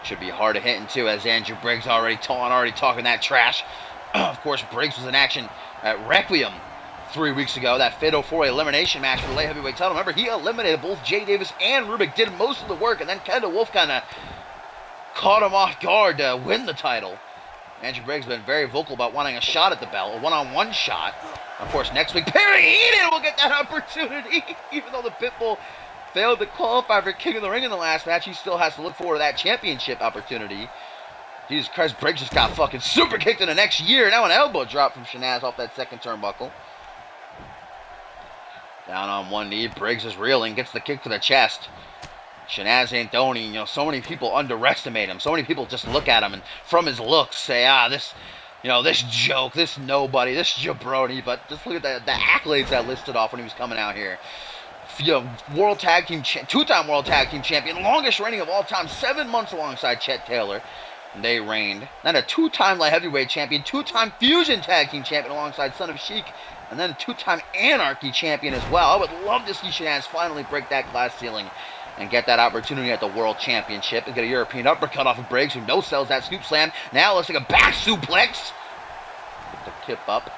Should be hard to hit into, as Andrew Briggs already talking that trash. Of course, Briggs was in action at Requiem 3 weeks ago. That Fatal 4-Way elimination match for the light heavyweight title. Remember, he eliminated both Jay Davis and Rubik, did most of the work, and then Kendall Wolf kind of caught him off guard to win the title. Andrew Briggs has been very vocal about wanting a shot at the belt, a one-on-one shot. Of course, next week, Perry Eden will get that opportunity. Even though the Pitbull failed to qualify for King of the Ring in the last match, he still has to look forward to that championship opportunity. Jesus Christ, Briggs just got fucking super kicked in the next year. Now an elbow drop from Shanaz off that second turnbuckle. Down on one knee, Briggs is reeling, gets the kick to the chest. Shanaz Zandoni, so many people underestimate him. So many people just look at him and from his looks say, this joke, this nobody, this jabroni. But just look at the accolades that listed off when he was coming out here. World Tag Team, two-time World Tag Team Champion, longest reigning of all time, 7 months alongside Chet Taylor. They reigned. Then a two-time light heavyweight champion, two-time Fusion Tag Team Champion alongside Son of Sheik, and then a two-time Anarchy Champion as well. I would love to see Shanaz finally break that glass ceiling and get that opportunity at the World Championship. And get a European uppercut off of Briggs, who no-sells that scoop slam. Now looks like a back suplex. Get the tip up.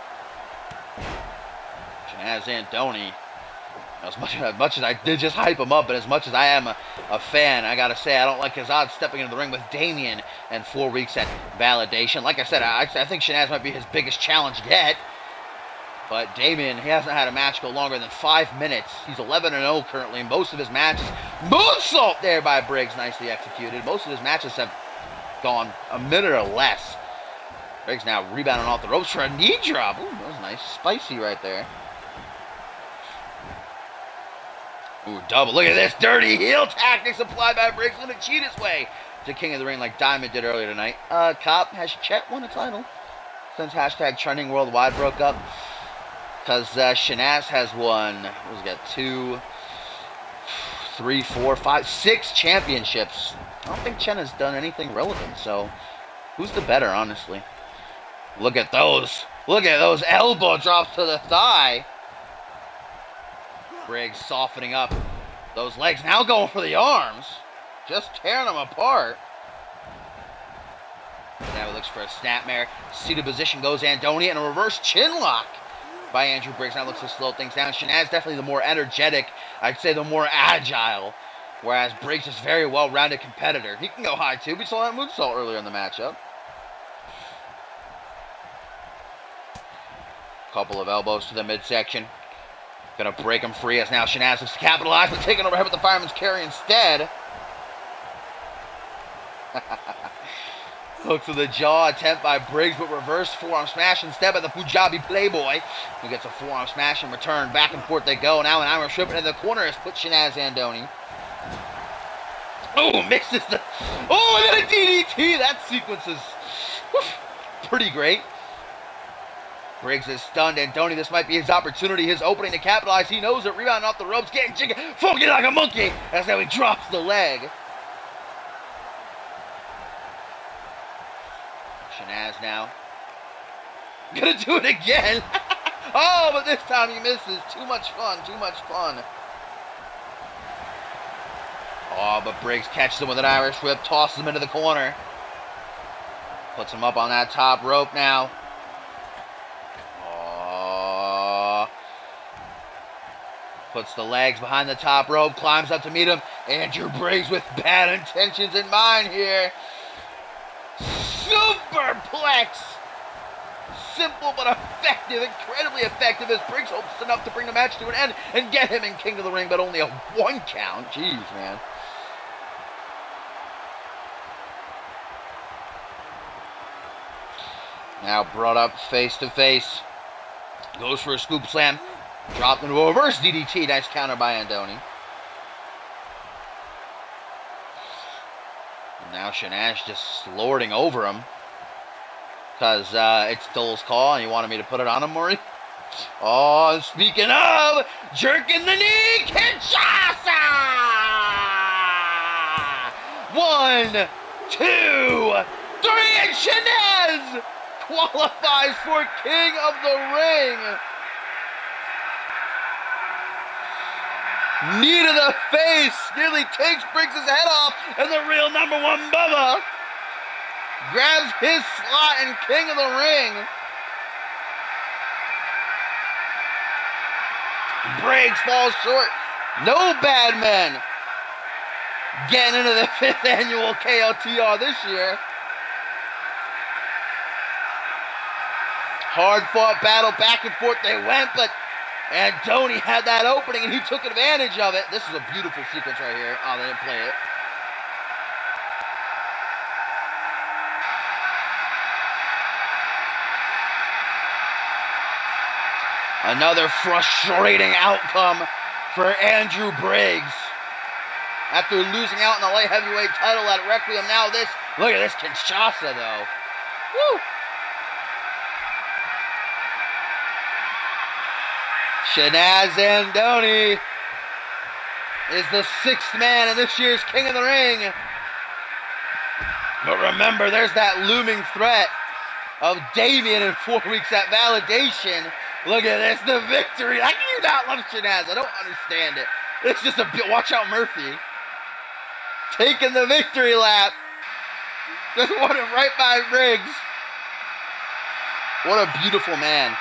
Shanaz Zandoni, as much as I did just hype him up, but as much as I am a fan, I gotta say, I don't like his odds stepping into the ring with Damien in 4 weeks at Validation. Like I said, I think Shanaz might be his biggest challenge yet. But Damien, he hasn't had a match go longer than 5 minutes. He's 11-0 currently. Most of his matches, moonsault there by Briggs, nicely executed. Most of his matches have gone a minute or less. Briggs now rebounding off the ropes for a knee drop. Ooh, that was nice. Spicy right there. Ooh, double. Look at this. Dirty heel tactics applied by Briggs. Going to cheat his way to King of the Ring like Diamond did earlier tonight. Cop, has Chet won a title since hashtag Trending Worldwide broke up? Because Shanaz has won, what's he got, 2, 3, 4, 5, 6 championships. I don't think Chen has done anything relevant, so who's the better, honestly? Look at those. Look at those elbow drops to the thigh. Briggs softening up those legs, now going for the arms. Just tearing them apart. Now he looks for a snapmare. Seated position goes Andoni, and a reverse chin lock by Andrew Briggs. Now looks to slow things down. Shanaz definitely the more energetic, I'd say the more agile, whereas Briggs is a very well-rounded competitor. He can go high too. We saw that moonsault earlier in the matchup. Couple of elbows to the midsection. Gonna break him free as now Shanaz looks to capitalize, but taking overhead with the fireman's carry instead. Hook to the jaw attempt by Briggs, but reverse forearm smash instead by the Punjabi Playboy, who gets a forearm smash in return. Back and forth they go. Now an Irish whip into the corner has put Shanaz Andoni. Oh, mixes the... Oh, and then a DDT! That sequence is pretty great. Briggs is stunned. Andoni, this might be his opportunity, his opening to capitalize. He knows it. Rebounding off the ropes, getting jiggy, funky like a monkey. That's how he drops the leg. Shanaz now. Gonna do it again. Oh, but this time he misses. Too much fun. Too much fun. Oh, but Briggs catches him with an Irish whip, tosses him into the corner. Puts him up on that top rope now. Puts the legs behind the top rope, climbs up to meet him. Andrew Briggs with bad intentions in mind here. Superplex! Simple but effective, incredibly effective, as Briggs hopes enough to bring the match to an end and get him in King of the Ring, but only a 1 count. Jeez, man. Now brought up face to face. Goes for a scoop slam. Dropped into a reverse DDT. Nice counter by Andoni. And now Shanaz just lording over him. Because it's Dole's call and he wanted me to put it on him, Maury. Oh, speaking of, jerking the knee, Kinshasa! 1, 2, 3, and Shanaz qualifies for King of the Ring. Knee to the face, nearly takes Briggs' head off, and the real #1 Bubba grabs his slot in King of the Ring. Briggs falls short. No bad men getting into the 5th annual KLTR this year. Hard fought battle, back and forth they went, but Andoni had that opening and he took advantage of it. This is a beautiful sequence right here. Oh, they didn't play it. Another frustrating outcome for Andrew Briggs. After losing out in the light heavyweight title at Requiem, now this. Look at this Kinshasa, though. Woo! Shanaz Andoni is the 6th man in this year's King of the Ring. But remember, there's that looming threat of Damien in 4 weeks at Validation. Look at this, the victory. How can you not love Shanaz? I don't understand it. It's just a bit. Watch out, Murphy. Taking the victory lap. Just won it right by Briggs. What a beautiful man.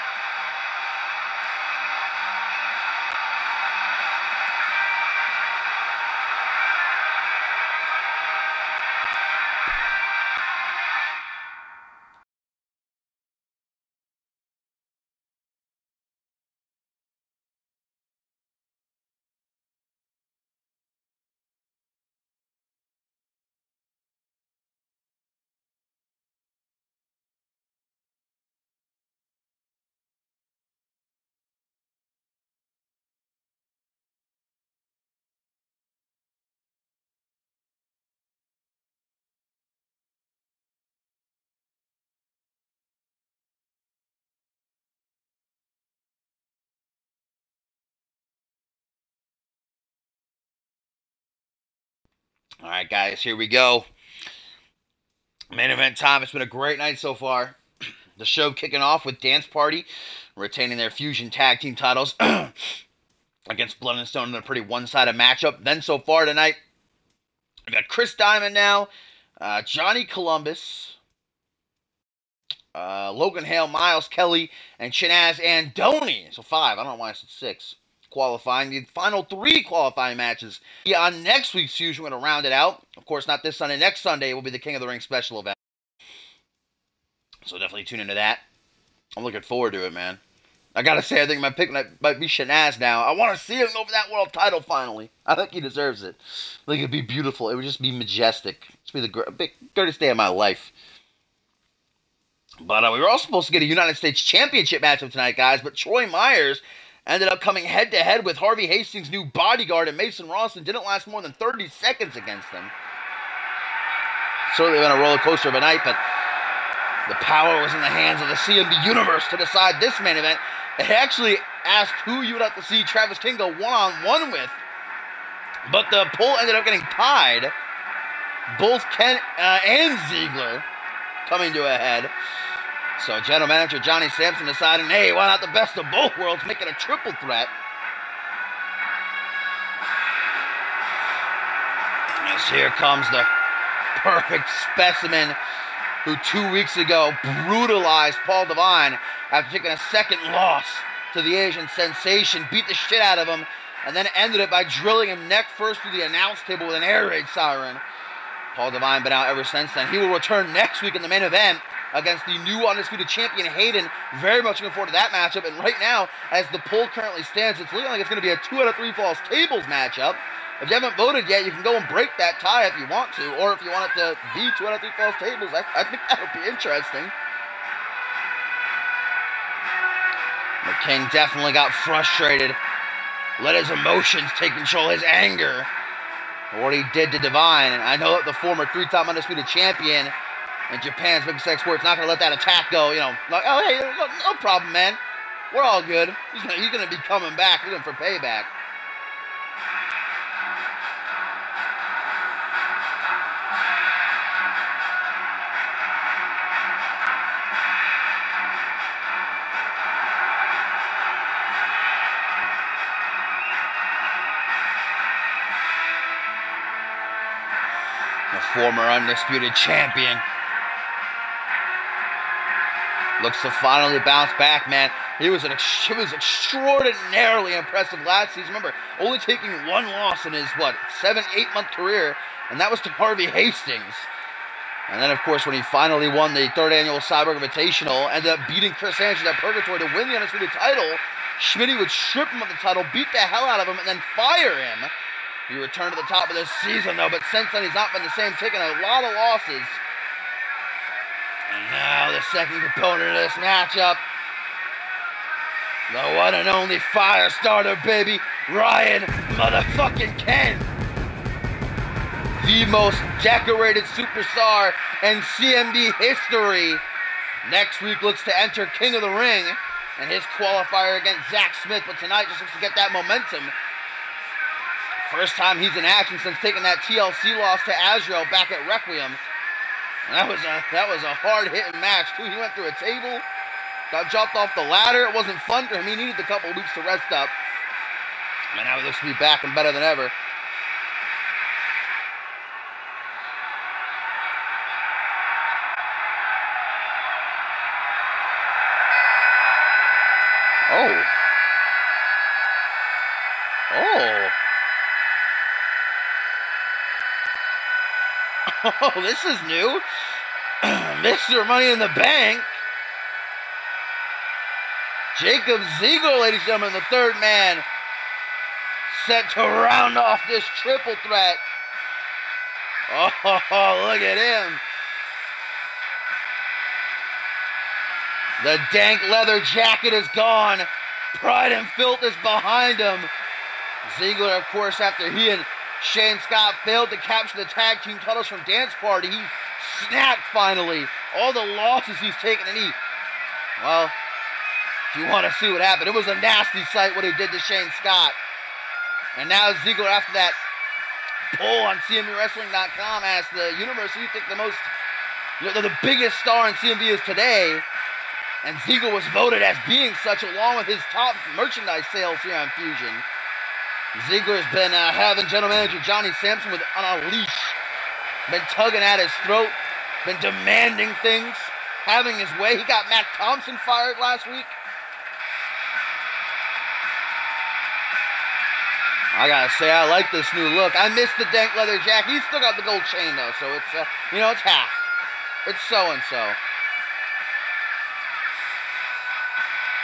All right, guys, here we go. Main event time. It's been a great night so far. The show kicking off with Dance Party retaining their Fusion Tag Team titles against Blood and Stone in a pretty one-sided matchup. Then so far tonight, we got Chris Diamond now, Johnny Columbus, Logan Hale, Miles Kelly, and Shanaz Andoni. So 5. I don't know why I said 6. Qualifying. The final 3 qualifying matches. Yeah, on next week's Fusion, we're going to round it out. Of course, not this Sunday. Next Sunday will be the King of the Ring special event. So definitely tune into that. I'm looking forward to it, man. I gotta say, I think my pick might be Shanaz now. I want to see him go for that world title finally. I think he deserves it. I think it'd be beautiful. It would just be majestic. It's be the greatest day of my life. But we were all supposed to get a United States Championship matchup tonight, guys. But Troy Myers ended up coming head-to-head with Harvey Hastings' new bodyguard, and Mason Ross, and didn't last more than 30 seconds against him. Certainly been a roller coaster of a night, but the power was in the hands of the CMV Universe to decide this main event. They actually asked who you would have to see Travis King go one-on-one with, but the poll ended up getting tied. Both Ken and Ziegler coming to a head. So general manager Johnny Sampson deciding, hey, why not the best of both worlds, make it a triple threat. As here comes the perfect specimen who 2 weeks ago brutalized Paul Devine after taking a second loss to the Asian Sensation, beat the shit out of him, and then ended it by drilling him neck first through the announce table with an air raid siren. Paul Devine been out ever since then. He will return next week in the main event against the new Undisputed Champion, Hayden. Very much looking forward to that matchup. And right now, as the poll currently stands, it's looking like it's going to be a 2 out of 3 falls tables matchup. If you haven't voted yet, you can go and break that tie if you want to, or if you want it to be 2 out of 3 falls tables, I think that would be interesting. The King definitely got frustrated. Let his emotions take control, his anger, for what he did to Devine. And I know that the former 3-time Undisputed Champion in Japan's biggest export's not going to let that attack go, you know, like, oh, hey, no problem, man. We're all good. He's going to be coming back, looking for payback. The former Undisputed Champion looks to finally bounce back, man. It was extraordinarily impressive last season. Remember, only taking 1 loss in his, 7-8 month career, and that was to Harvey Hastings. And then, of course, when he finally won the 3rd annual Cyborg Invitational, ended up beating Chris Andrews at Purgatory to win the Undisputed title. Schmitty would strip him of the title, beat the hell out of him, and then fire him. He returned to the top of this season, though, but since then he's not been the same, taking a lot of losses. And now the second component of this matchup, the one and only fire starter, baby, Ryan motherfucking Ken. The most decorated superstar in CMV history. Next week looks to enter King of the Ring and his qualifier against Zach Smith, but tonight just looks to get that momentum. First time he's in action since taking that TLC loss to Azrael back at Requiem. And that was a hard-hitting match, too. He went through a table, got dropped off the ladder. It wasn't fun for him. He needed a couple of weeks to rest up. And now he looks to be back and better than ever. Oh. Oh. Oh, this is new. Mr. Money in the Bank. Jacob Ziegler, ladies and gentlemen, the 3rd man, set to round off this triple threat. Oh, look at him. The dank leather jacket is gone. Pride and filth is behind him. Ziegler, of course, after he and Shane Scott failed to capture the tag team titles from Dance Party, he snapped finally. All the losses he's taken, and well, if you want to see what happened, it was a nasty sight what he did to Shane Scott. And now Ziegler, after that poll on CMVWrestling.com asked the universe who you think the biggest star in CMV is today. And Ziegler was voted as being such, along with his top merchandise sales here on Fusion. Ziegler's been having general manager Johnny Sampson on a leash. Been tugging at his throat. Been demanding things. Having his way. He got Matt Thompson fired last week. I gotta say, I like this new look. I miss the dank leather jacket. He's still got the gold chain, though, so it's, it's half. It's so-and-so.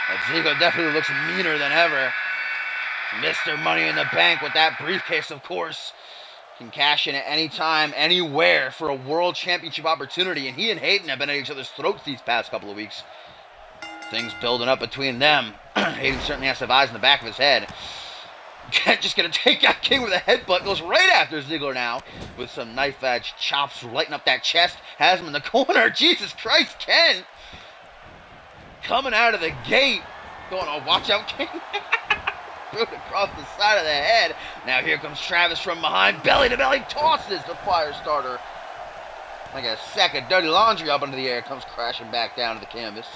But Ziegler definitely looks meaner than ever. Mr. Money in the Bank with that briefcase, of course. Can cash in at any time, anywhere for a world championship opportunity. And he and Hayden have been at each other's throats these past couple of weeks. Things building up between them. Hayden certainly has to have eyes in the back of his head. Kent just going to take out King with a headbutt. Goes right after Ziegler now. With some knife-edge chops lighting up that chest. Has him in the corner. Jesus Christ, Kent. Coming out of the gate. Going, oh, watch out, King. Threw it across the side of the head. Now here comes Travis from behind. Belly to belly tosses the fire starter. Like a sack of dirty laundry up into the air. Comes crashing back down to the canvas.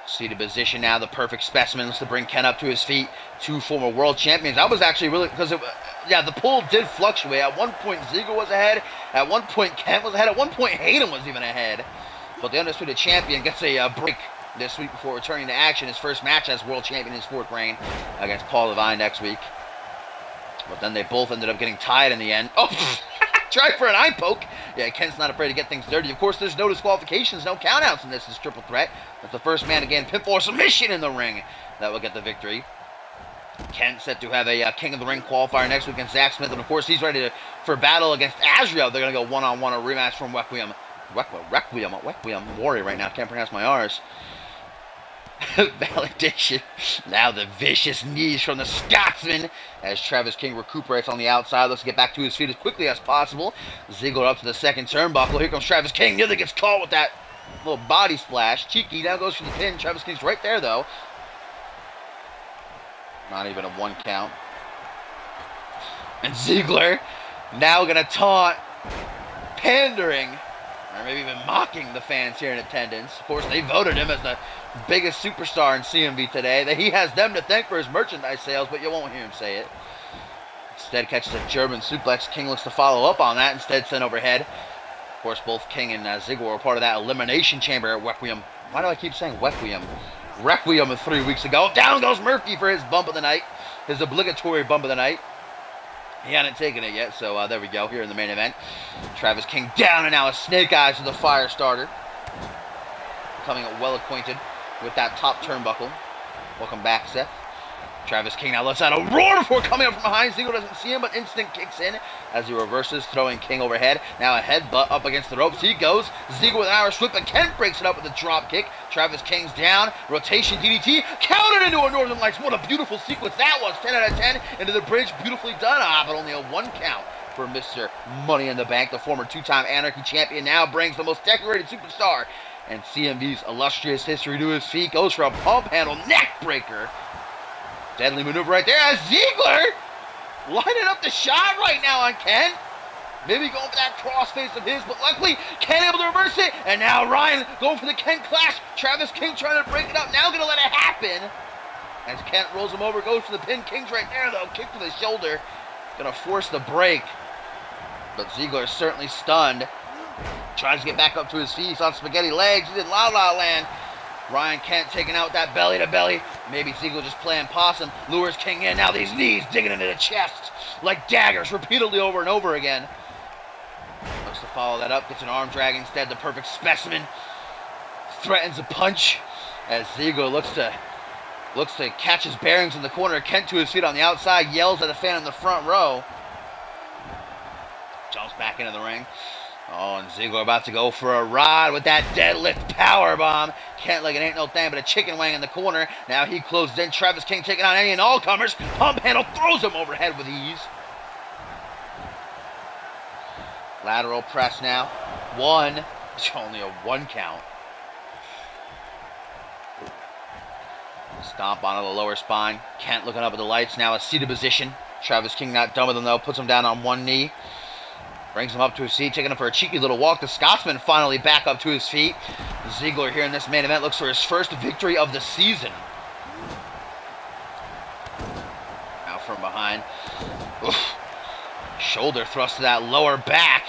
Seated position now. The perfect specimen. Looks to bring Ken up to his feet. Two former world champions. I was actually really, because the pool did fluctuate. At one point, Ziegler was ahead. At one point, Kent was ahead. At one point, Hayden was even ahead. But the undisputed champion gets a break this week before returning to action. His first match as world champion in his fourth reign against Paul Levine next week. But then they both ended up getting tied in the end. Oh, try for an eye poke. Yeah, Kent's not afraid to get things dirty. Of course, there's no disqualifications, no countouts in this. This triple threat. That's the first man to gain pinfall or submission in the ring that will get the victory. Kent set to have a King of the Ring qualifier next week against Zach Smith. And, of course, he's ready for battle against Azrael. They're going to go one-on-one, a rematch from Requiem. Warrior right now. Can't pronounce my R's. Validation. Now the vicious knees from the Scotsman as Travis King recuperates on the outside. Looks to get back to his feet as quickly as possible. Ziegler up to the second turnbuckle. Here comes Travis King. Nearly gets caught with that little body splash. Cheeky now goes for the pin. Travis King's right there, though. Not even a one count. And Ziegler now going to taunt, pandering, or maybe even mocking the fans here in attendance. Of course, they voted him as the biggest superstar in CMV today. He has them to thank for his merchandise sales, but you won't hear him say it. Instead catches a German suplex. King looks to follow up on that. Instead sent overhead. Of course, both King and Ziegler were part of that elimination chamber at Requiem. Why do I keep saying Requiem? Requiem 3 weeks ago. Down goes Murphy for his bump of the night. His obligatory bump of the night. He hadn't taken it yet, so there we go, here in the main event. Travis King down, and now a snake eyes to the fire starter. Becoming well acquainted with that top turnbuckle. Welcome back, Seth. Travis King now lets out a roar before coming up from behind. Ziegler doesn't see him, but instant kicks in as he reverses, throwing King overhead. Now a headbutt up against the ropes. He goes. Ziegler with an Irish whip, but Kent breaks it up with a drop kick. Travis King's down. Rotation DDT. Countered into a Northern Lights. What a beautiful sequence that was. 10 out of 10 into the bridge. Beautifully done. But only a one count for Mr. Money in the Bank. The former two-time Anarchy champion now brings the most decorated superstar and CMV's illustrious history to his feet. Goes for a pump handle neck breaker. Deadly maneuver right there as Ziegler lining up the shot right now on Ken. Maybe going for that crossface of his, but luckily Ken able to reverse it. And now Ryan going for the Ken clash. Travis King trying to break it up. Now going to let it happen. As Kent rolls him over, goes for the pin. King's right there though. Kick to the shoulder. Going to force the break. But Ziegler is certainly stunned. Tries to get back up to his feet. He's on spaghetti legs. He's in La La Land. Ryan Kent taking out that belly to belly. Maybe Ziegler just playing possum. Lures King in. Now these knees digging into the chest like daggers repeatedly over and over again. Looks to follow that up. Gets an arm drag instead. The perfect specimen. Threatens a punch as Ziegler looks to catch his bearings in the corner. Kent to his feet on the outside. Yells at a fan in the front row. Jumps back into the ring. Oh, and Ziegler about to go for a ride with that deadlift powerbomb. Kent like it ain't no thing but a chicken wing in the corner. Now he closes in. Travis King taking on any and all comers. Pump handle throws him overhead with ease. Lateral press now. One. It's only a one count. Stomp onto the lower spine. Kent looking up at the lights. Now a seated position. Travis King not done with him though. Puts him down on one knee. Brings him up to his seat, taking him for a cheeky little walk. The Scotsman finally back up to his feet. Ziggler here in this main event looks for his first victory of the season. Now from behind. Oof. Shoulder thrust to that lower back.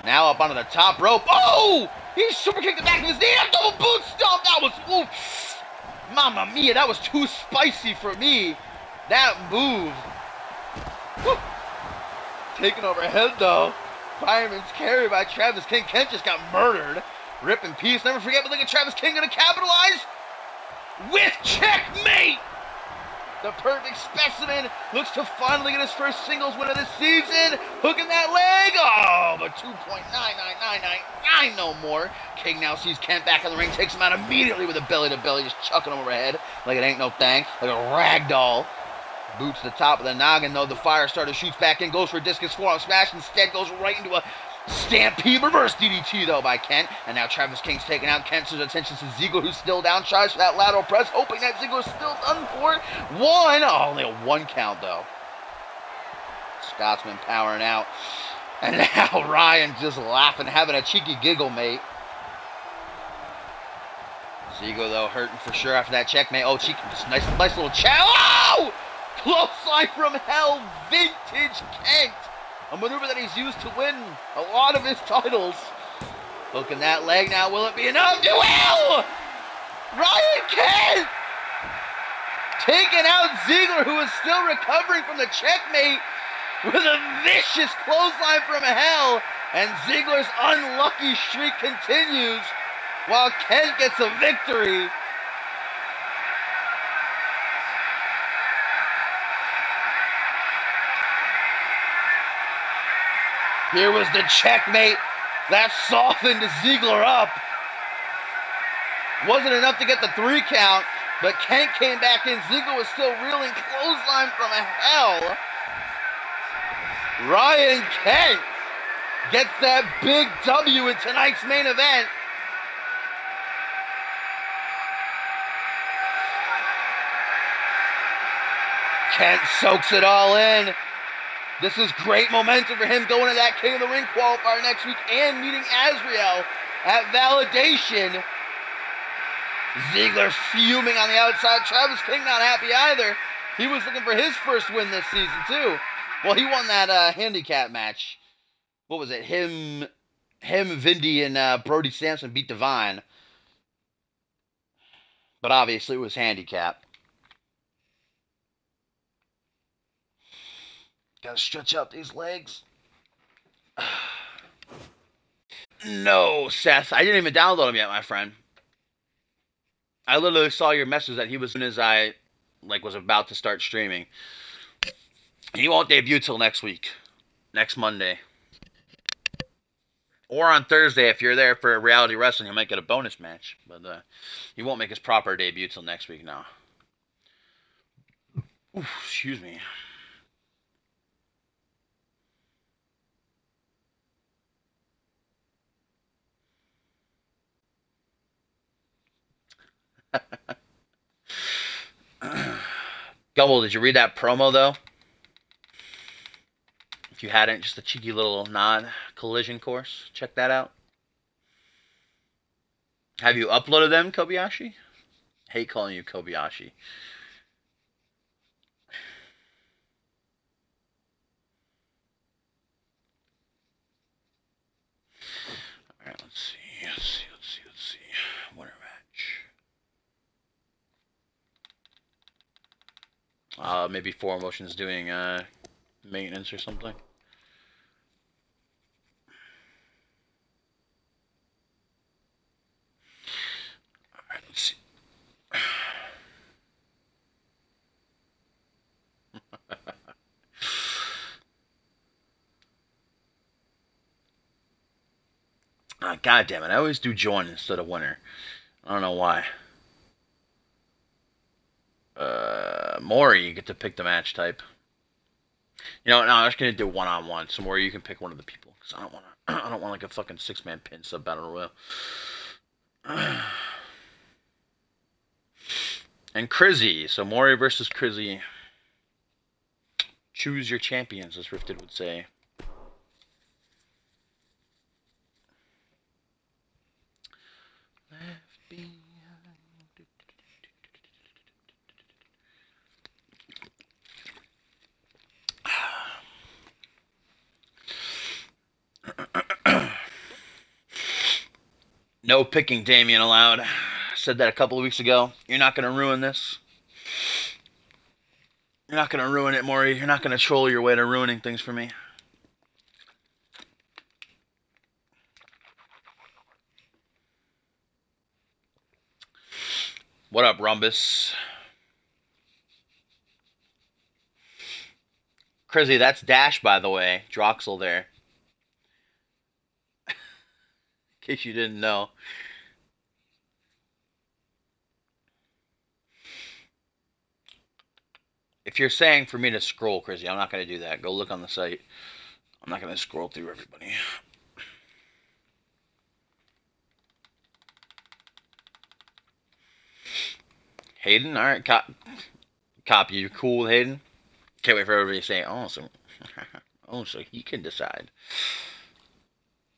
Now up onto the top rope. Oh! He super kicked the back of his knee. A double boot stomp. That was... Oof. Mamma mia, that was too spicy for me. That move. Woo. Taken overhead though. Fireman's carry by Travis King. Kent just got murdered. Rip in peace. Never forget, but look at Travis King gonna capitalize with checkmate. The perfect specimen looks to finally get his first singles win of the season. Hooking that leg. Oh, but 2.99999 no more. King now sees Kent back in the ring, takes him out immediately with a belly to belly, just chucking him overhead like it ain't no thing, like a rag doll. Boots to the top of the noggin, though. The fire starter shoots back in, goes for a discus forearm smash, instead goes right into a stampede reverse DDT, though, by Kent. And now Travis King's taken out. Kent turns attention to Ziggler, who's still down, tries for that lateral press, hoping that Ziggler's still done for it. One. Oh, only a one count, though. Scotsman powering out. And now Ryan just laughing, having a cheeky giggle, mate. Ziggler, though, hurting for sure after that checkmate. Oh, cheeky, nice little chow. Oh! Clothesline from hell, vintage Kent. A maneuver that he's used to win a lot of his titles. Hooking that leg now, will it be enough? It will! Ryan Kent! Taking out Ziggler, who is still recovering from the checkmate, with a vicious clothesline from hell. And Ziggler's unlucky streak continues, while Kent gets a victory. Here was the checkmate that softened Ziggler up. Wasn't enough to get the 3 count, but Kent came back in. Ziggler was still reeling. Clothesline from hell. Ryan Kent gets that big W in tonight's main event. Kent soaks it all in. This is great momentum for him going to that King of the Ring qualifier next week and meeting Azrael at Validation. Ziggler fuming on the outside. Travis King not happy either. He was looking for his first win this season too. Well, he won that handicap match. What was it? Him, Vindy, and Brody Sampson beat Divine. But obviously it was handicap. Gotta stretch out these legs. No, Seth. I didn't even download him yet, my friend. I literally saw your message that he was as I was about to start streaming. He won't debut till next week. Next Monday. Or on Thursday, if you're there for Reality Wrestling, you might get a bonus match. But he won't make his proper debut till next week now. Oof, excuse me. Gumble, did you read that promo though? If you hadn't, just a cheeky little non-collision course. Check that out. Have you uploaded them, Kobayashi? Hate calling you Kobayashi. Alright, let's see. Winner match. Maybe Four Emotions doing maintenance or something. Alright, let's see. God damn it, I always do join instead of winner. I don't know why. Maury, you get to pick the match type. You know, no, I'm just gonna do one-on-one. So Maury, you can pick one of the people. Because I don't want like a fucking 6-man pin sub battle royal. And Crizzy. So Maury versus Crizzy. Choose your champions, as Rifted would say. Left behind. No picking Damien allowed. Said that a couple of weeks ago. You're not going to ruin this. You're not going to ruin it, Maury. You're not going to troll your way to ruining things for me. What up, Rumbus? Crizzy, that's Dash, by the way. Droxel there. In case you didn't know. If you're saying for me to scroll, Crizzy, I'm not going to do that. Go look on the site. I'm not going to scroll through everybody. Hayden? Alright, copy. You cool with Hayden? Can't wait for everybody to say, oh, so he can decide.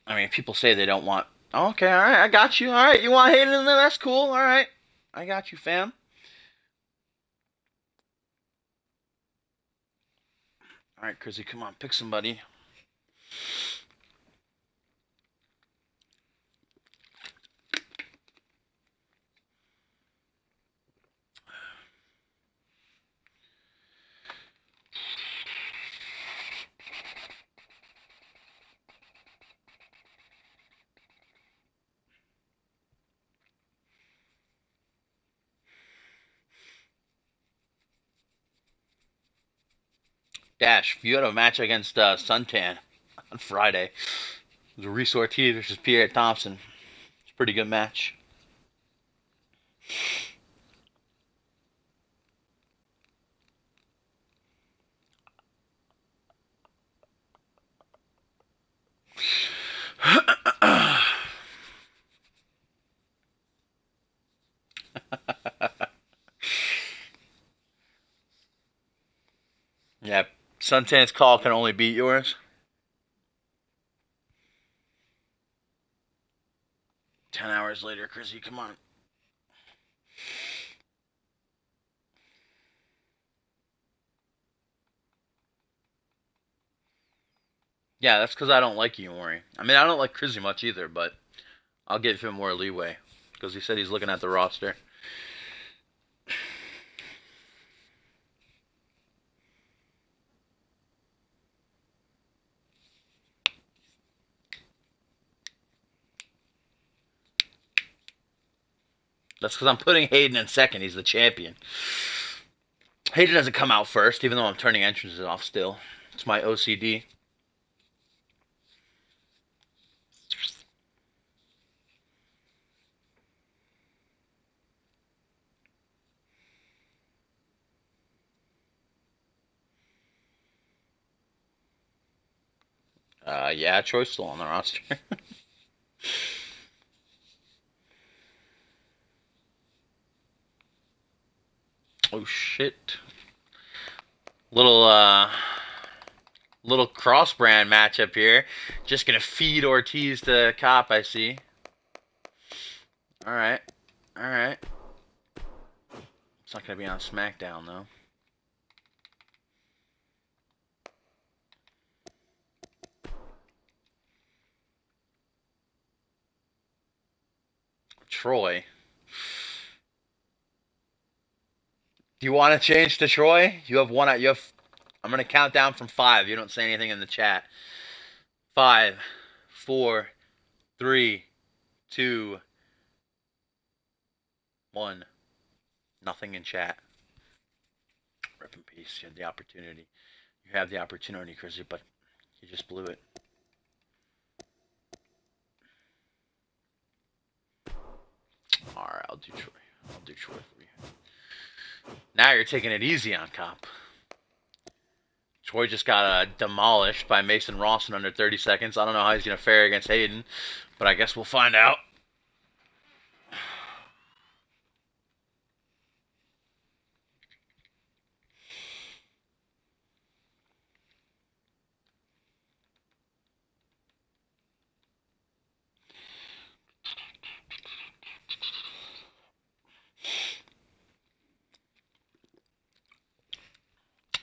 I mean, people say they don't want... Oh, okay, alright, I got you. Alright, you want Hayden in there? That's cool. Alright. I got you, fam. Alright, Crizzy, come on. Pick somebody. Dash, if you had a match against Suntan on Friday, it was Reese Ortiz versus Pierre Thompson. It's a pretty good match. Yeah, Suntan's call can only beat yours. 10 hours later, Crizzy, come on. Yeah, that's because I don't like you, Maury. I mean, I don't like Crizzy much either, but I'll give him more leeway because he said he's looking at the roster. That's because I'm putting Hayden in second. He's the champion. Hayden doesn't come out first, even though I'm turning entrances off still. It's my OCD. Yeah, Troy's still on the roster. Oh, shit. Little cross-brand matchup here. Just gonna feed Ortiz to Cop, I see. Alright. Alright. It's not gonna be on SmackDown, though. Troy. Do you want to change to Troy? You have one. I'm gonna count down from 5. You don't say anything in the chat. 5, 4, 3, 2, 1. Nothing in chat. Rip in peace. You had the opportunity. You have the opportunity, Chrissy, but you just blew it. Alright, I'll do Troy. I'll do Troy for you. Now you're taking it easy on Cop. Troy just got demolished by Mason Ross in under 30 seconds. I don't know how he's going to fare against Hayden, but I guess we'll find out.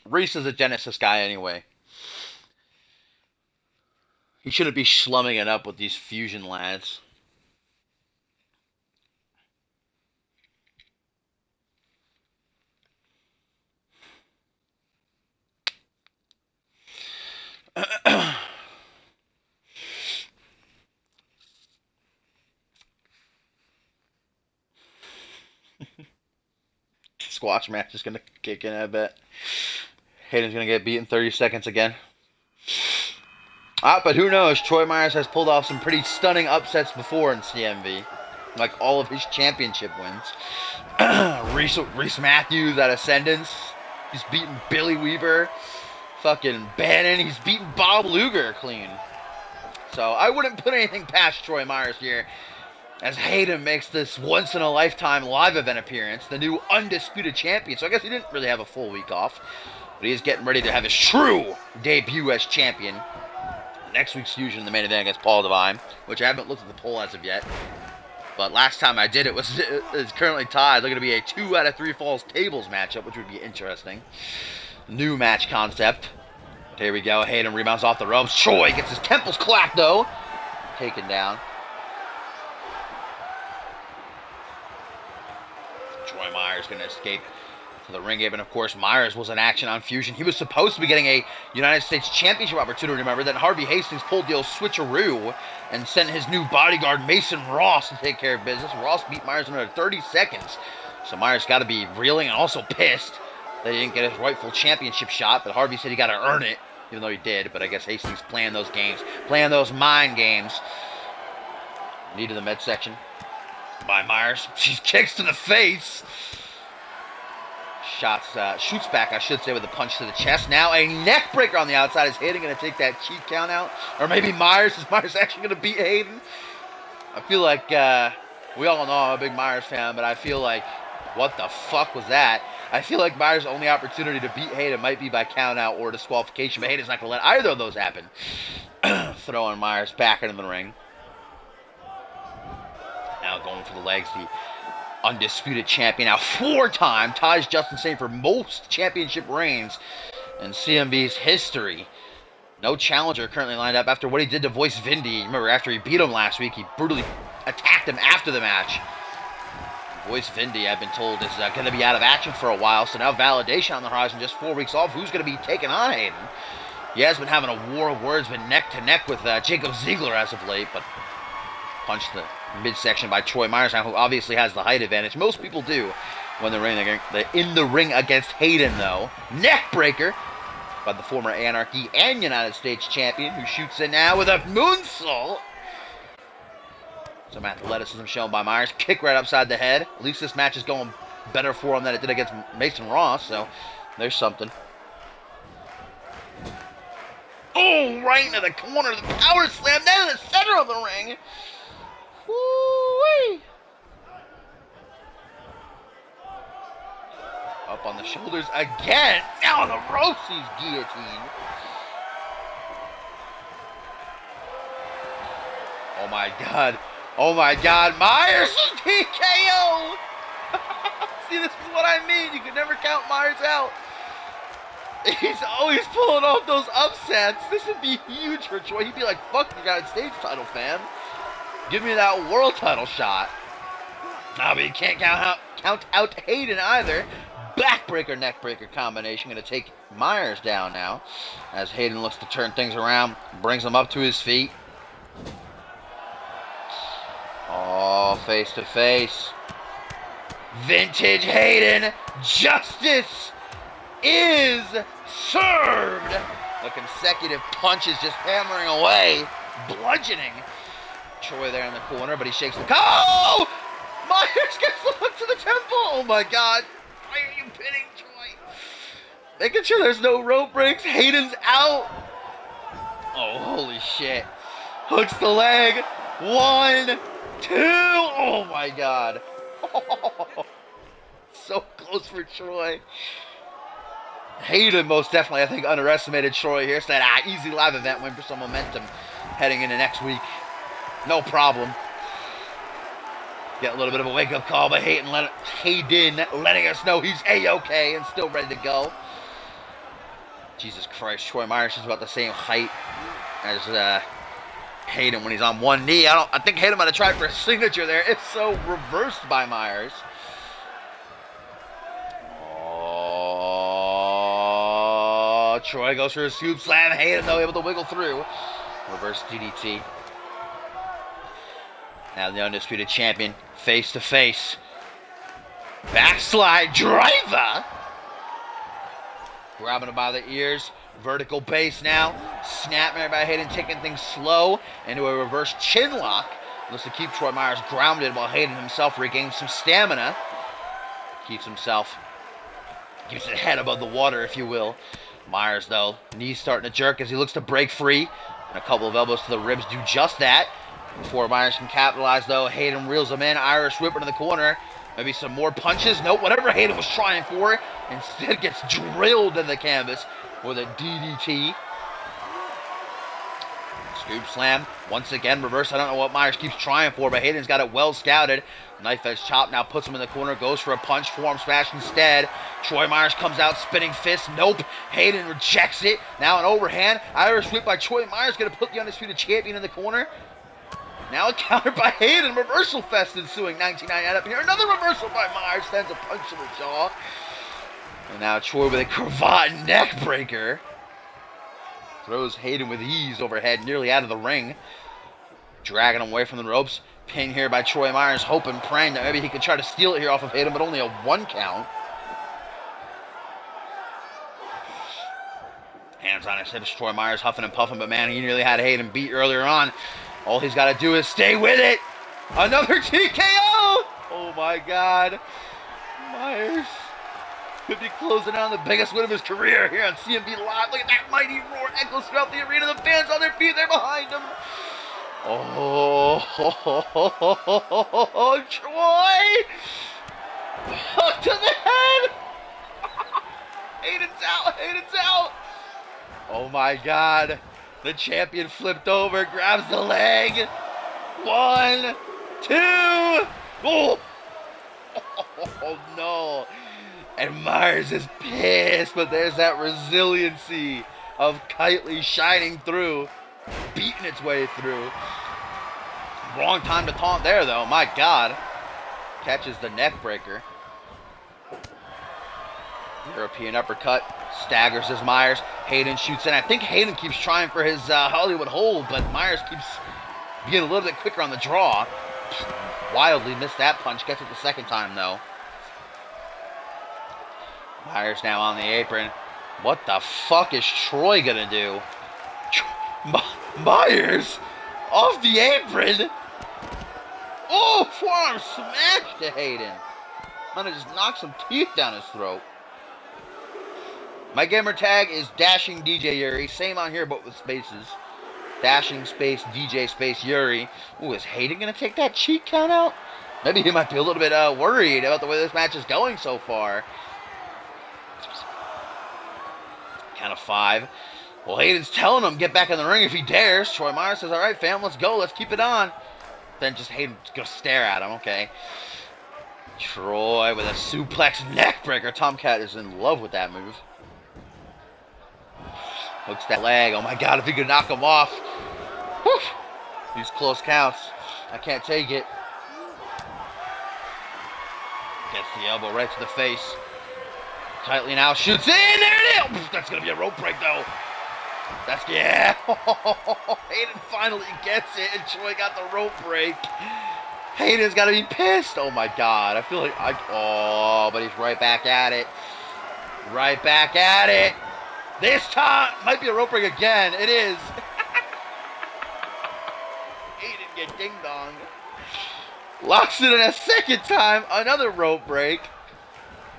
Reese is a Genesis guy anyway. He shouldn't be slumming it up with these Fusion lads. Squash match is going to kick in, I bet. Hayden's going to get beat in 30 seconds again. But who knows? Troy Myers has pulled off some pretty stunning upsets before in CMV. Like all of his championship wins. Reese Matthews at Ascendance. He's beaten Billy Weaver. Fucking Bannon. He's beaten Bob Luger clean. So I wouldn't put anything past Troy Myers here, as Hayden makes this once-in-a-lifetime live event appearance, the new undisputed champion. So I guess he didn't really have a full week off, but he is getting ready to have his true debut as champion. Next week's Fusion in the main event against Paul Devine, which I haven't looked at the poll as of yet. But last time I did, it's currently tied. They're going to be a 2 out of 3 falls tables matchup, which would be interesting. New match concept. But here we go. Hayden rebounds off the ropes. Troy gets his temples clapped, though. Taken down. Troy Myers going to escape to the ring apron. Of course, Myers was in action on Fusion. He was supposed to be getting a United States Championship opportunity, remember. Then Harvey Hastings pulled the old switcheroo and sent his new bodyguard, Mason Ross, to take care of business. Ross beat Myers in under 30 seconds. So Myers got to be reeling and also pissed that he didn't get his rightful championship shot. But Harvey said he got to earn it, even though he did. But I guess Hastings playing those games, playing those mind games. Knee to the midsection by Myers. She kicks to the face. Shoots back, I should say, with a punch to the chest. Now a neck breaker on the outside. Is Hayden going to take that cheap count out? Or maybe Myers. Is Myers actually going to beat Hayden? I feel like, we all know I'm a big Myers fan, but I feel like, what the fuck was that? I feel like Myers' only opportunity to beat Hayden might be by count out or disqualification, but Hayden's not going to let either of those happen. Throwing Myers back into the ring. Now going for the legs, the undisputed champion, now 4-time, ties Justin Sane for most championship reigns in CMV's history. No challenger currently lined up after what he did to Voice Vindy. Remember, after he beat him last week, he brutally attacked him after the match. Voice Vindy, I've been told, is going to be out of action for a while, so now validation on the horizon, just 4 weeks off. Who's going to be taking on Hayden? He has been having a war of words, been neck-to-neck with Jacob Ziegler as of late, but punched the midsection by Troy Myers, who obviously has the height advantage. Most people do when they're in the ring against Hayden, though. Neck breaker by the former Anarchy and United States champion, who shoots in now with a moonsault. Some athleticism shown by Myers. Kick right upside the head. At least this match is going better for him than it did against Mason Ross, so there's something. Oh, right into the corner. The power slam down in the center of the ring. Woo-wee. Up on the shoulders again. Now on the ropes, he's guillotined. Oh my god. Oh my god. Myers is TKO. See, this is what I mean. You can never count Myers out. He's always pulling off those upsets. This would be huge for Troy. He'd be like, fuck the United States title, fam. Give me that world title shot. Nah, but you can't count out Hayden either. Backbreaker, neckbreaker combination. Going to take Myers down now. As Hayden looks to turn things around. Brings him up to his feet. Oh, face to face. Vintage Hayden. Justice is served. The consecutive punches just hammering away. Bludgeoning Troy there in the corner, but he shakes the... Oh! Myers gets the hook to the temple! Oh my god. Why are you pinning Troy? Making sure there's no rope breaks. Hayden's out. Oh, holy shit. Hooks the leg. 1, 2. Oh my god. Oh, so close for Troy. Hayden most definitely, I think, underestimated Troy here. So that easy live event win for some momentum heading into next week. No problem. Get a little bit of a wake-up call by Hayden letting us know he's A-OK and still ready to go. Jesus Christ, Troy Myers is about the same height as Hayden when he's on one knee. I think Hayden might have tried for a signature there. If so, reversed by Myers. Oh, Troy goes for a scoop slam. Hayden, though, able to wiggle through. Reverse DDT. Now the undisputed champion, face to face. Backslide driver. Grabbing him by the ears. Vertical base now. Snapmare by Hayden, taking things slow into a reverse chin lock. Looks to keep Troy Myers grounded while Hayden himself regains some stamina. Keeps the head above the water, if you will. Myers, though, knees starting to jerk as he looks to break free. And a couple of elbows to the ribs do just that. Before Myers can capitalize, though, Hayden reels him in. Irish whip into the corner. Maybe some more punches. Nope, whatever Hayden was trying for, instead gets drilled in the canvas with a DDT. Scoop slam. Once again, reverse. I don't know what Myers keeps trying for, but Hayden's got it well scouted. Knife edge chop now puts him in the corner. Goes for a punch, forearm smash instead. Troy Myers comes out, spinning fist. Nope. Hayden rejects it. Now an overhand. Irish whip by Troy Myers. Going to put the undisputed champion in the corner. Now a counter by Hayden. Reversal fest ensuing. 1999 up here. Another reversal by Myers. Sends a punch to the jaw. And now Troy with a cravat neck breaker. Throws Hayden with ease overhead, nearly out of the ring. Dragging him away from the ropes. Pin here by Troy Myers, hoping, praying that maybe he could try to steal it here off of Hayden, but only a 1 count. Hands on his hips, Troy Myers huffing and puffing, but man, he nearly had Hayden beat earlier on. All he's got to do is stay with it. Another TKO! Oh my God. Myers could be closing out on the biggest win of his career here on CMV Live. Look at that mighty roar echoes throughout the arena. The fans on their feet, they're behind him. Oh, Troy! Hook to the head! Hayden's out, Hayden's out! Oh my God. The champion flipped over, grabs the leg. 1, 2. Oh, oh no. And Myers is pissed, but there's that resiliency of Kitely shining through, beating its way through. Wrong time to taunt there, though. My God. Catches the neck breaker. European uppercut. Staggers his Myers. Hayden shoots in. I think Hayden keeps trying for his Hollywood hold, but Myers keeps being a little bit quicker on the draw. Wildly missed that punch. Gets it the second time, though. Myers now on the apron. What the fuck is Troy gonna do? Myers off the apron. Oh, forearm smash to Hayden. Gonna just knock some teeth down his throat. My gamer tag is Dashing DJ Yuri. Same on here, but with spaces. Dashing space DJ space Yuri. Ooh, is Hayden gonna take that cheek count out? Maybe he might be a little bit worried about the way this match is going so far. Count of 5. Well, Hayden's telling him get back in the ring if he dares. Troy Myers says, all right, fam, let's go. Let's keep it on. Then just Hayden's going to stare at him. Okay. Troy with a suplex neckbreaker. Tomcat is in love with that move. Hooks that leg. Oh, my God, if he could knock him off. Whew. These close counts. I can't take it. Gets the elbow right to the face. Tightly now shoots in. There it is. That's going to be a rope break, though. That's, yeah. Hayden finally gets it, and Troy got the rope break. Hayden's got to be pissed. Oh, my God. I feel like oh, but he's right back at it. Right back at it. This time might be a rope break again. It is. Hayden get ding-dong. Locks it in a second time. Another rope break.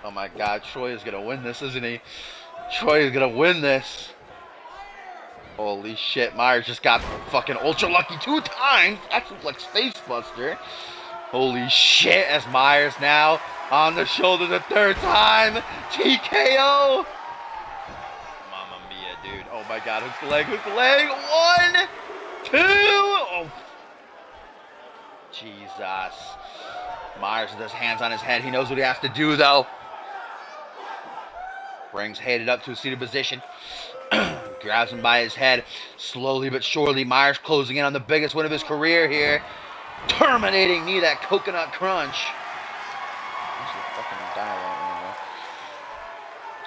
Oh, my God. Troy is going to win this, isn't he? Troy is going to win this. Holy shit, Myers just got fucking ultra lucky 2 times. That looks like Space Buster. Holy shit, as Myers now on the shoulder the 3rd time. TKO. Mamma mia, dude. Oh my God, hook the leg, hook the leg. 1, 2. Oh. Jesus. Myers with his hands on his head. He knows what he has to do, though. Brings Hayden up to a seated position. Grabs him by his head. Slowly but surely, Myers closing in on the biggest win of his career here. Terminating knee, that coconut crunch.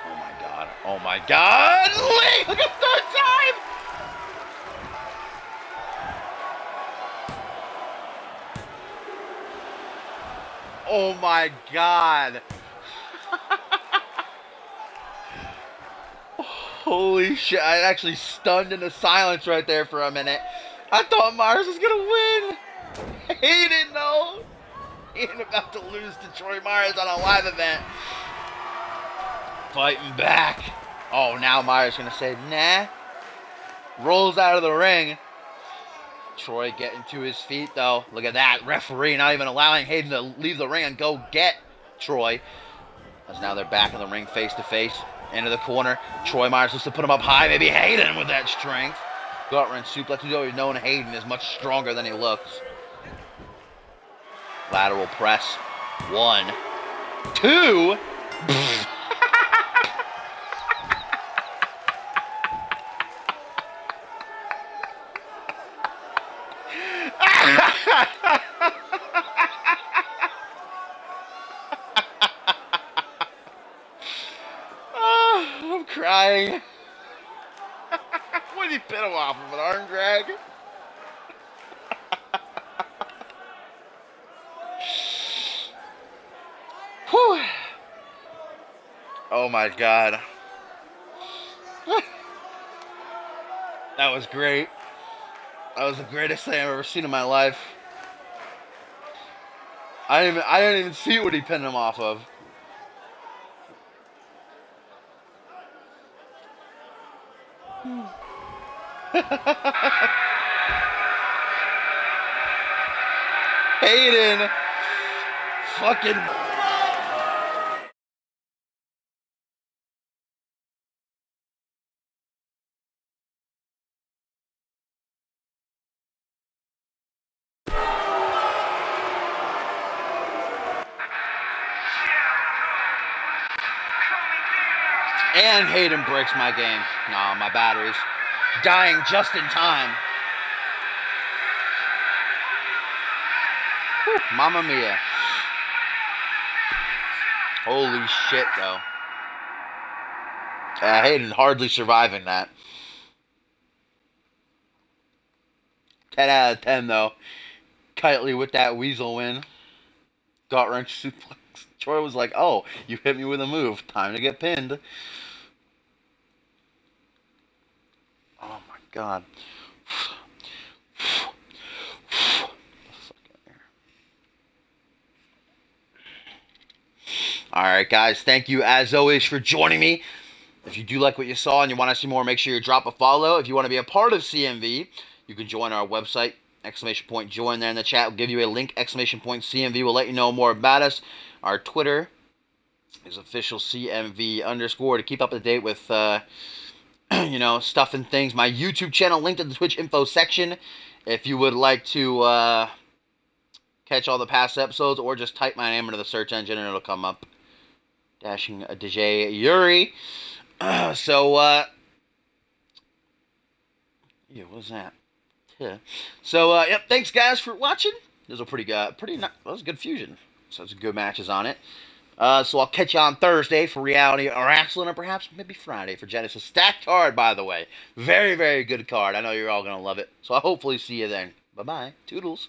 Oh my god. Oh my god. Lee, look at third time. Oh my god. Holy shit. I actually stunned into silence right there for a minute. I thought Myers was going to win. Hayden, though. Hayden about to lose to Troy Myers on a live event. Fighting back. Oh, now Myers going to say, nah. Rolls out of the ring. Troy getting to his feet, though. Look at that. Referee not even allowing Hayden to leave the ring and go get Troy. As now they're back in the ring face to face. Into the corner. Troy Myers looks to put him up high. Maybe Hayden with that strength. Gut wrench suplex. We've always known Hayden is much stronger than he looks. Lateral press. 1, 2. I'm crying. What did he pin him off of? An arm drag? Whew. Oh my god. That was great. That was the greatest thing I've ever seen in my life. I didn't even see what he pinned him off of. Hayden fucking and Hayden breaks my game. Nah, my battery's dying just in time. Whew, Mamma mia. Holy shit, though. Hayden hardly surviving that. 10 out of 10, though. Kitely with that weasel win. Gut wrench suplex. Troy was like, oh, you hit me with a move. Time to get pinned. Oh my god. Alright guys, thank you as always for joining me. If you do like what you saw and you want to see more, make sure you drop a follow. If you want to be a part of CMV, you can join our website, ! Join there in the chat. We'll give you a link, ! CMV. We'll let you know more about us. Our Twitter is official CMV _ to keep up to date with you know, stuff and things. My YouTube channel linked in the Twitch info section. If you would like to catch all the past episodes, or just type my name into the search engine and it'll come up. Dashing DJ Yuri. Yeah, what was that? Yeah. So, yep, thanks guys for watching. This was a that was a good fusion. So it's good matches on it. So I'll catch you on Thursday for Reality Wrestling, or perhaps maybe Friday for Genesis. Stacked card, by the way. Very, very good card. I know you're all going to love it. So I'll hopefully see you then. Bye-bye. Toodles.